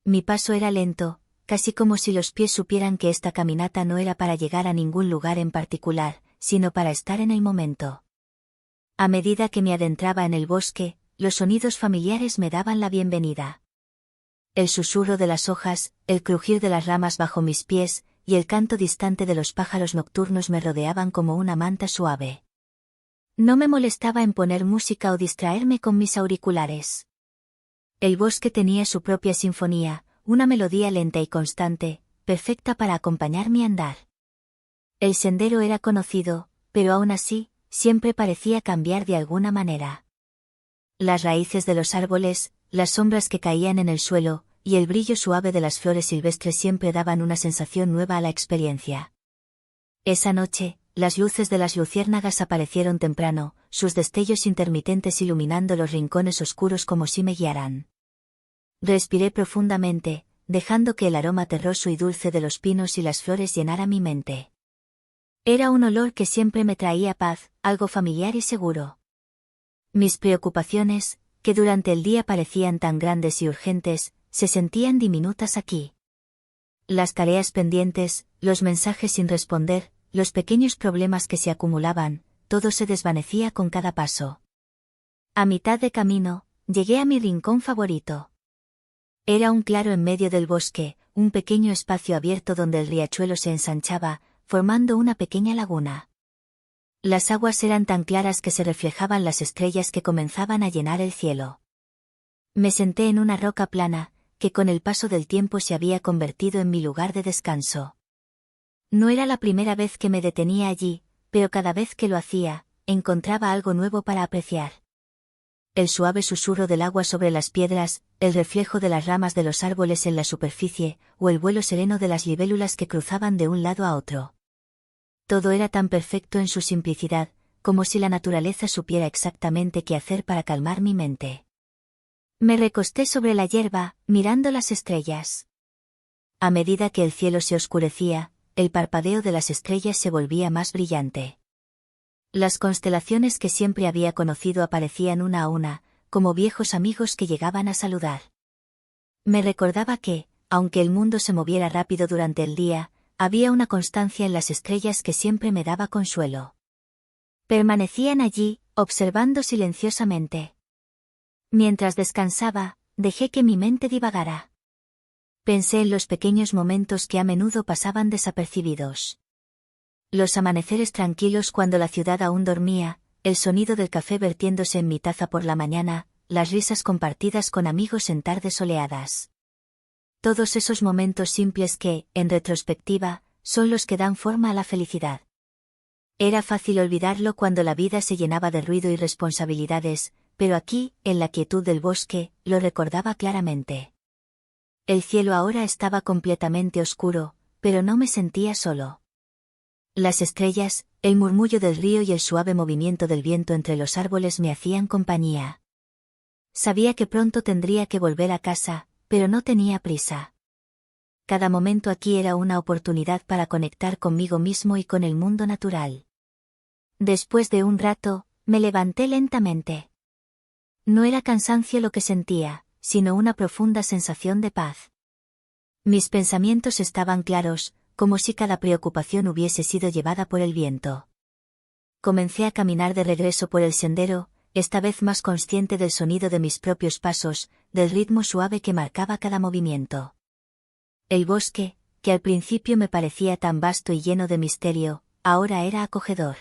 Mi paso era lento, casi como si los pies supieran que esta caminata no era para llegar a ningún lugar en particular, sino para estar en el momento. A medida que me adentraba en el bosque, los sonidos familiares me daban la bienvenida. El susurro de las hojas, el crujir de las ramas bajo mis pies, y el canto distante de los pájaros nocturnos me rodeaban como una manta suave. No me molestaba en poner música o distraerme con mis auriculares. El bosque tenía su propia sinfonía, una melodía lenta y constante, perfecta para acompañar mi andar. El sendero era conocido, pero aún así, siempre parecía cambiar de alguna manera. Las raíces de los árboles, las sombras que caían en el suelo, y el brillo suave de las flores silvestres siempre daban una sensación nueva a la experiencia. Esa noche, las luces de las luciérnagas aparecieron temprano, sus destellos intermitentes iluminando los rincones oscuros como si me guiaran. Respiré profundamente, dejando que el aroma terroso y dulce de los pinos y las flores llenara mi mente. Era un olor que siempre me traía paz, algo familiar y seguro. Mis preocupaciones, que durante el día parecían tan grandes y urgentes, se sentían diminutas aquí. Las tareas pendientes, los mensajes sin responder, los pequeños problemas que se acumulaban, todo se desvanecía con cada paso. A mitad de camino, llegué a mi rincón favorito. Era un claro en medio del bosque, un pequeño espacio abierto donde el riachuelo se ensanchaba, formando una pequeña laguna. Las aguas eran tan claras que se reflejaban las estrellas que comenzaban a llenar el cielo. Me senté en una roca plana, que con el paso del tiempo se había convertido en mi lugar de descanso. No era la primera vez que me detenía allí, pero cada vez que lo hacía, encontraba algo nuevo para apreciar. El suave susurro del agua sobre las piedras, el reflejo de las ramas de los árboles en la superficie, o el vuelo sereno de las libélulas que cruzaban de un lado a otro. Todo era tan perfecto en su simplicidad, como si la naturaleza supiera exactamente qué hacer para calmar mi mente. Me recosté sobre la hierba, mirando las estrellas. A medida que el cielo se oscurecía, el parpadeo de las estrellas se volvía más brillante. Las constelaciones que siempre había conocido aparecían una a una, como viejos amigos que llegaban a saludar. Me recordaba que, aunque el mundo se moviera rápido durante el día, había una constancia en las estrellas que siempre me daba consuelo. Permanecían allí, observando silenciosamente. Mientras descansaba, dejé que mi mente divagara. Pensé en los pequeños momentos que a menudo pasaban desapercibidos. Los amaneceres tranquilos cuando la ciudad aún dormía, el sonido del café vertiéndose en mi taza por la mañana, las risas compartidas con amigos en tardes soleadas. Todos esos momentos simples que, en retrospectiva, son los que dan forma a la felicidad. Era fácil olvidarlo cuando la vida se llenaba de ruido y responsabilidades, pero aquí, en la quietud del bosque, lo recordaba claramente. El cielo ahora estaba completamente oscuro, pero no me sentía solo. Las estrellas, el murmullo del río y el suave movimiento del viento entre los árboles me hacían compañía. Sabía que pronto tendría que volver a casa, pero no tenía prisa. Cada momento aquí era una oportunidad para conectar conmigo mismo y con el mundo natural. Después de un rato, me levanté lentamente. No era cansancio lo que sentía, sino una profunda sensación de paz. Mis pensamientos estaban claros, como si cada preocupación hubiese sido llevada por el viento. Comencé a caminar de regreso por el sendero, esta vez más consciente del sonido de mis propios pasos, del ritmo suave que marcaba cada movimiento. El bosque, que al principio me parecía tan vasto y lleno de misterio, ahora era acogedor.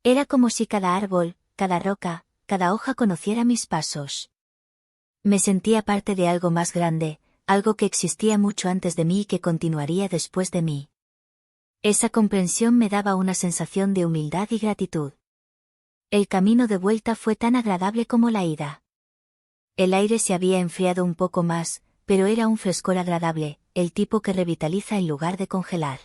Era como si cada árbol, cada roca, cada hoja conociera mis pasos. Me sentía parte de algo más grande, algo que existía mucho antes de mí y que continuaría después de mí. Esa comprensión me daba una sensación de humildad y gratitud. El camino de vuelta fue tan agradable como la ida. El aire se había enfriado un poco más, pero era un frescor agradable, el tipo que revitaliza en lugar de congelar.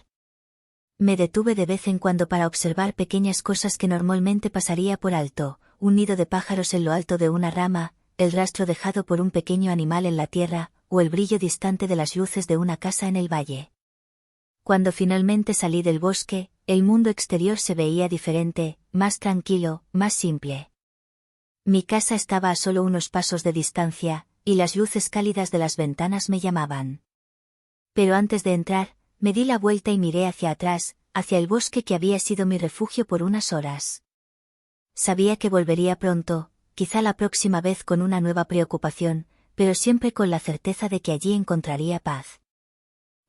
Me detuve de vez en cuando para observar pequeñas cosas que normalmente pasaría por alto, un nido de pájaros en lo alto de una rama, el rastro dejado por un pequeño animal en la tierra, o el brillo distante de las luces de una casa en el valle. Cuando finalmente salí del bosque, el mundo exterior se veía diferente, más tranquilo, más simple. Mi casa estaba a solo unos pasos de distancia, y las luces cálidas de las ventanas me llamaban. Pero antes de entrar, me di la vuelta y miré hacia atrás, hacia el bosque que había sido mi refugio por unas horas. Sabía que volvería pronto, quizá la próxima vez con una nueva preocupación, pero siempre con la certeza de que allí encontraría paz.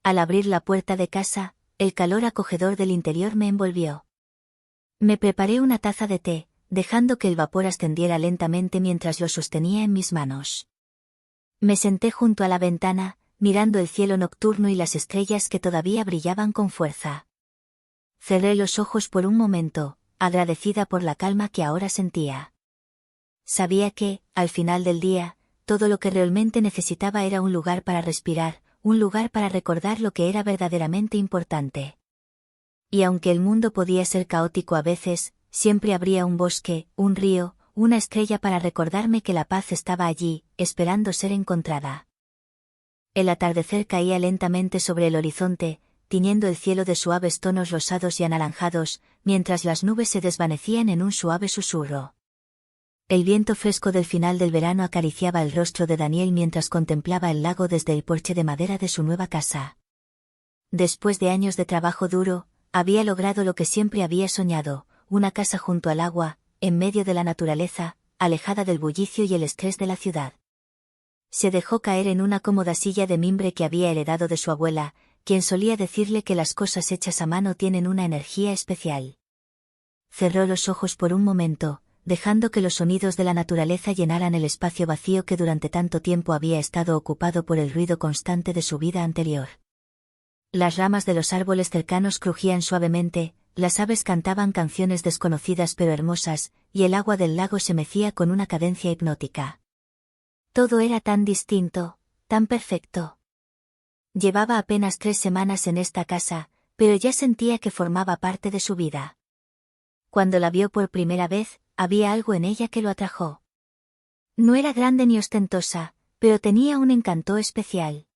Al abrir la puerta de casa, el calor acogedor del interior me envolvió. Me preparé una taza de té, dejando que el vapor ascendiera lentamente mientras lo sostenía en mis manos. Me senté junto a la ventana, mirando el cielo nocturno y las estrellas que todavía brillaban con fuerza. Cerré los ojos por un momento, agradecida por la calma que ahora sentía. Sabía que, al final del día, todo lo que realmente necesitaba era un lugar para respirar, un lugar para recordar lo que era verdaderamente importante. Y aunque el mundo podía ser caótico a veces, siempre habría un bosque, un río, una estrella para recordarme que la paz estaba allí, esperando ser encontrada. El atardecer caía lentamente sobre el horizonte, tiñendo el cielo de suaves tonos rosados y anaranjados, mientras las nubes se desvanecían en un suave susurro. El viento fresco del final del verano acariciaba el rostro de Daniel mientras contemplaba el lago desde el porche de madera de su nueva casa. Después de años de trabajo duro, había logrado lo que siempre había soñado, una casa junto al agua, en medio de la naturaleza, alejada del bullicio y el estrés de la ciudad. Se dejó caer en una cómoda silla de mimbre que había heredado de su abuela, quien solía decirle que las cosas hechas a mano tienen una energía especial. Cerró los ojos por un momento, dejando que los sonidos de la naturaleza llenaran el espacio vacío que durante tanto tiempo había estado ocupado por el ruido constante de su vida anterior. Las ramas de los árboles cercanos crujían suavemente, las aves cantaban canciones desconocidas pero hermosas, y el agua del lago se mecía con una cadencia hipnótica. Todo era tan distinto, tan perfecto. Llevaba apenas 3 semanas en esta casa, pero ya sentía que formaba parte de su vida. Cuando la vio por primera vez, había algo en ella que lo atrajo. No era grande ni ostentosa, pero tenía un encanto especial.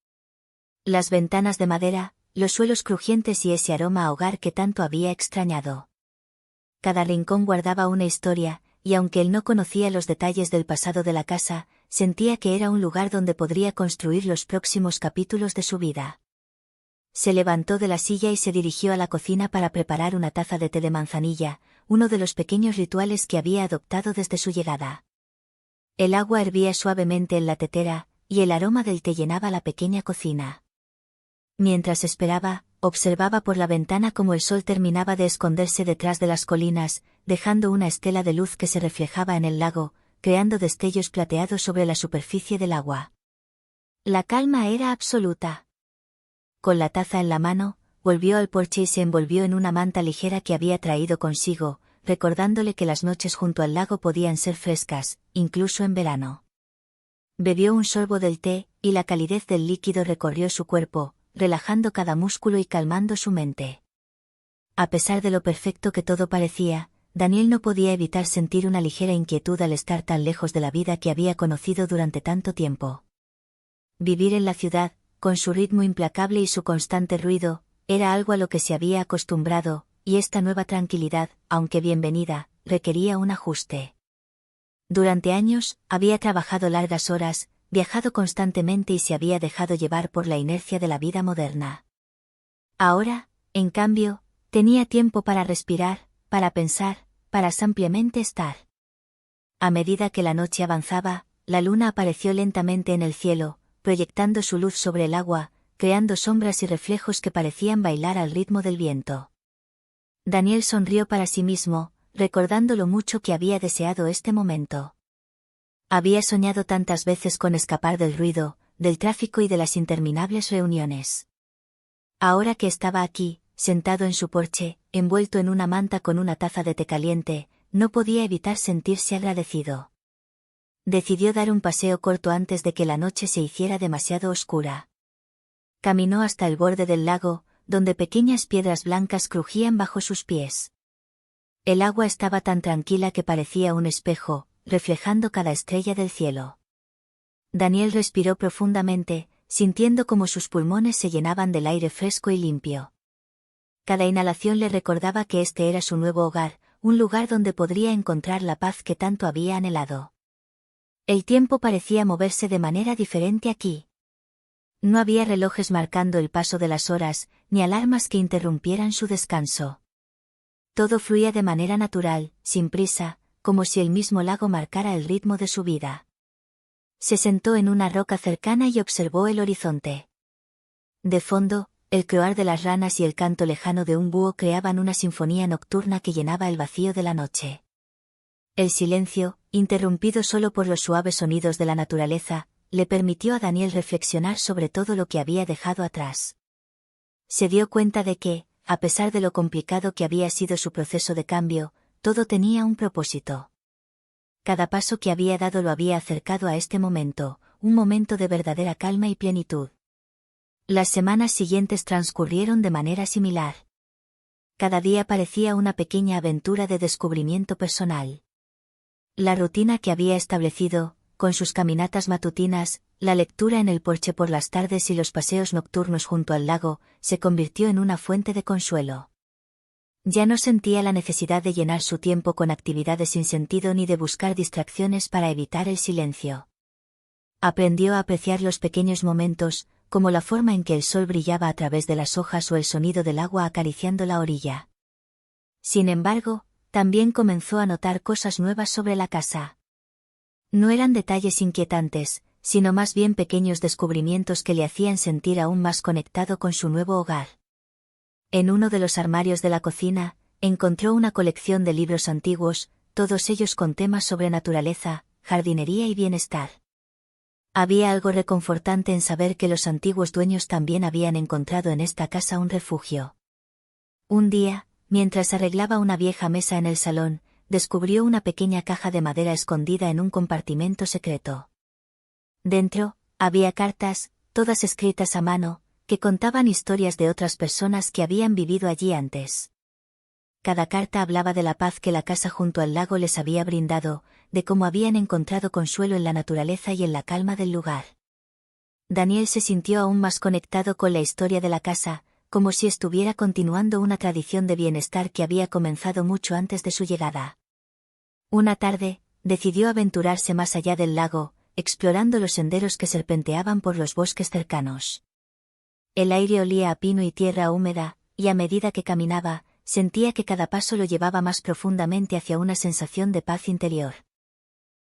Las ventanas de madera, los suelos crujientes y ese aroma a hogar que tanto había extrañado. Cada rincón guardaba una historia, y aunque él no conocía los detalles del pasado de la casa, sentía que era un lugar donde podría construir los próximos capítulos de su vida. Se levantó de la silla y se dirigió a la cocina para preparar una taza de té de manzanilla, uno de los pequeños rituales que había adoptado desde su llegada. El agua hervía suavemente en la tetera, y el aroma del té llenaba la pequeña cocina. Mientras esperaba, observaba por la ventana cómo el sol terminaba de esconderse detrás de las colinas, dejando una estela de luz que se reflejaba en el lago, creando destellos plateados sobre la superficie del agua. La calma era absoluta. Con la taza en la mano, volvió al porche y se envolvió en una manta ligera que había traído consigo, recordándole que las noches junto al lago podían ser frescas, incluso en verano. Bebió un sorbo del té, y la calidez del líquido recorrió su cuerpo, relajando cada músculo y calmando su mente. A pesar de lo perfecto que todo parecía, Daniel no podía evitar sentir una ligera inquietud al estar tan lejos de la vida que había conocido durante tanto tiempo. Vivir en la ciudad, con su ritmo implacable y su constante ruido, era algo a lo que se había acostumbrado, y esta nueva tranquilidad, aunque bienvenida, requería un ajuste. Durante años, había trabajado largas horas, viajado constantemente y se había dejado llevar por la inercia de la vida moderna. Ahora, en cambio, tenía tiempo para respirar, para pensar, para simplemente estar. A medida que la noche avanzaba, la luna apareció lentamente en el cielo, proyectando su luz sobre el agua, creando sombras y reflejos que parecían bailar al ritmo del viento. Daniel sonrió para sí mismo, recordando lo mucho que había deseado este momento. Había soñado tantas veces con escapar del ruido, del tráfico y de las interminables reuniones. Ahora que estaba aquí, sentado en su porche, envuelto en una manta con una taza de té caliente, no podía evitar sentirse agradecido. Decidió dar un paseo corto antes de que la noche se hiciera demasiado oscura. Caminó hasta el borde del lago, donde pequeñas piedras blancas crujían bajo sus pies. El agua estaba tan tranquila que parecía un espejo, reflejando cada estrella del cielo. Daniel respiró profundamente, sintiendo como sus pulmones se llenaban del aire fresco y limpio. Cada inhalación le recordaba que este era su nuevo hogar, un lugar donde podría encontrar la paz que tanto había anhelado. El tiempo parecía moverse de manera diferente aquí. No había relojes marcando el paso de las horas, ni alarmas que interrumpieran su descanso. Todo fluía de manera natural, sin prisa, como si el mismo lago marcara el ritmo de su vida. Se sentó en una roca cercana y observó el horizonte. De fondo, el croar de las ranas y el canto lejano de un búho creaban una sinfonía nocturna que llenaba el vacío de la noche. El silencio, interrumpido solo por los suaves sonidos de la naturaleza, le permitió a Daniel reflexionar sobre todo lo que había dejado atrás. Se dio cuenta de que, a pesar de lo complicado que había sido su proceso de cambio, todo tenía un propósito. Cada paso que había dado lo había acercado a este momento, un momento de verdadera calma y plenitud. Las semanas siguientes transcurrieron de manera similar. Cada día parecía una pequeña aventura de descubrimiento personal. La rutina que había establecido, con sus caminatas matutinas, la lectura en el porche por las tardes y los paseos nocturnos junto al lago, se convirtió en una fuente de consuelo. Ya no sentía la necesidad de llenar su tiempo con actividades sin sentido ni de buscar distracciones para evitar el silencio. Aprendió a apreciar los pequeños momentos, como la forma en que el sol brillaba a través de las hojas o el sonido del agua acariciando la orilla. Sin embargo, también comenzó a notar cosas nuevas sobre la casa. No eran detalles inquietantes, sino más bien pequeños descubrimientos que le hacían sentir aún más conectado con su nuevo hogar. En uno de los armarios de la cocina, encontró una colección de libros antiguos, todos ellos con temas sobre naturaleza, jardinería y bienestar. Había algo reconfortante en saber que los antiguos dueños también habían encontrado en esta casa un refugio. Un día, mientras arreglaba una vieja mesa en el salón, descubrió una pequeña caja de madera escondida en un compartimento secreto. Dentro, había cartas, todas escritas a mano, que contaban historias de otras personas que habían vivido allí antes. Cada carta hablaba de la paz que la casa junto al lago les había brindado, de cómo habían encontrado consuelo en la naturaleza y en la calma del lugar. Daniel se sintió aún más conectado con la historia de la casa, como si estuviera continuando una tradición de bienestar que había comenzado mucho antes de su llegada. Una tarde, decidió aventurarse más allá del lago, explorando los senderos que serpenteaban por los bosques cercanos. El aire olía a pino y tierra húmeda, y a medida que caminaba, sentía que cada paso lo llevaba más profundamente hacia una sensación de paz interior.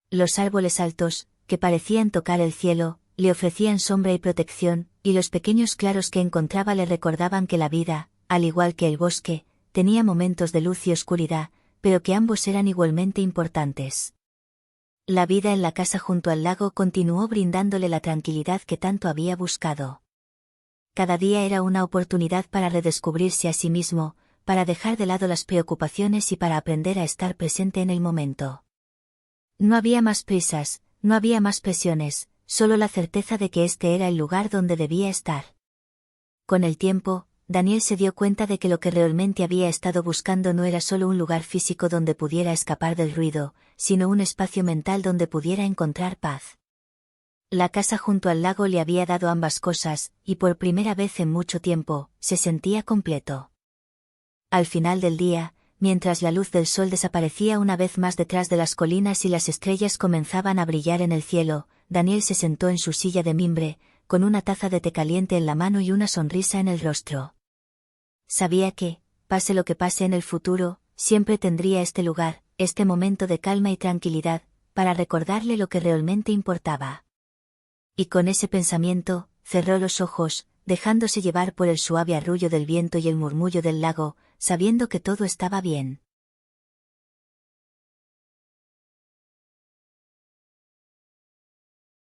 Los árboles altos, que parecían tocar el cielo, le ofrecían sombra y protección, y los pequeños claros que encontraba le recordaban que la vida, al igual que el bosque, tenía momentos de luz y oscuridad, pero que ambos eran igualmente importantes. La vida en la casa junto al lago continuó brindándole la tranquilidad que tanto había buscado. Cada día era una oportunidad para redescubrirse a sí mismo, para dejar de lado las preocupaciones y para aprender a estar presente en el momento. No había más prisas, no había más presiones, solo la certeza de que este era el lugar donde debía estar. Con el tiempo, Daniel se dio cuenta de que lo que realmente había estado buscando no era solo un lugar físico donde pudiera escapar del ruido, sino un espacio mental donde pudiera encontrar paz. La casa junto al lago le había dado ambas cosas, y por primera vez en mucho tiempo, se sentía completo. Al final del día, mientras la luz del sol desaparecía una vez más detrás de las colinas y las estrellas comenzaban a brillar en el cielo, Daniel se sentó en su silla de mimbre, con una taza de té caliente en la mano y una sonrisa en el rostro. Sabía que, pase lo que pase en el futuro, siempre tendría este lugar, este momento de calma y tranquilidad, para recordarle lo que realmente importaba. Y con ese pensamiento, cerró los ojos, dejándose llevar por el suave arrullo del viento y el murmullo del lago, sabiendo que todo estaba bien.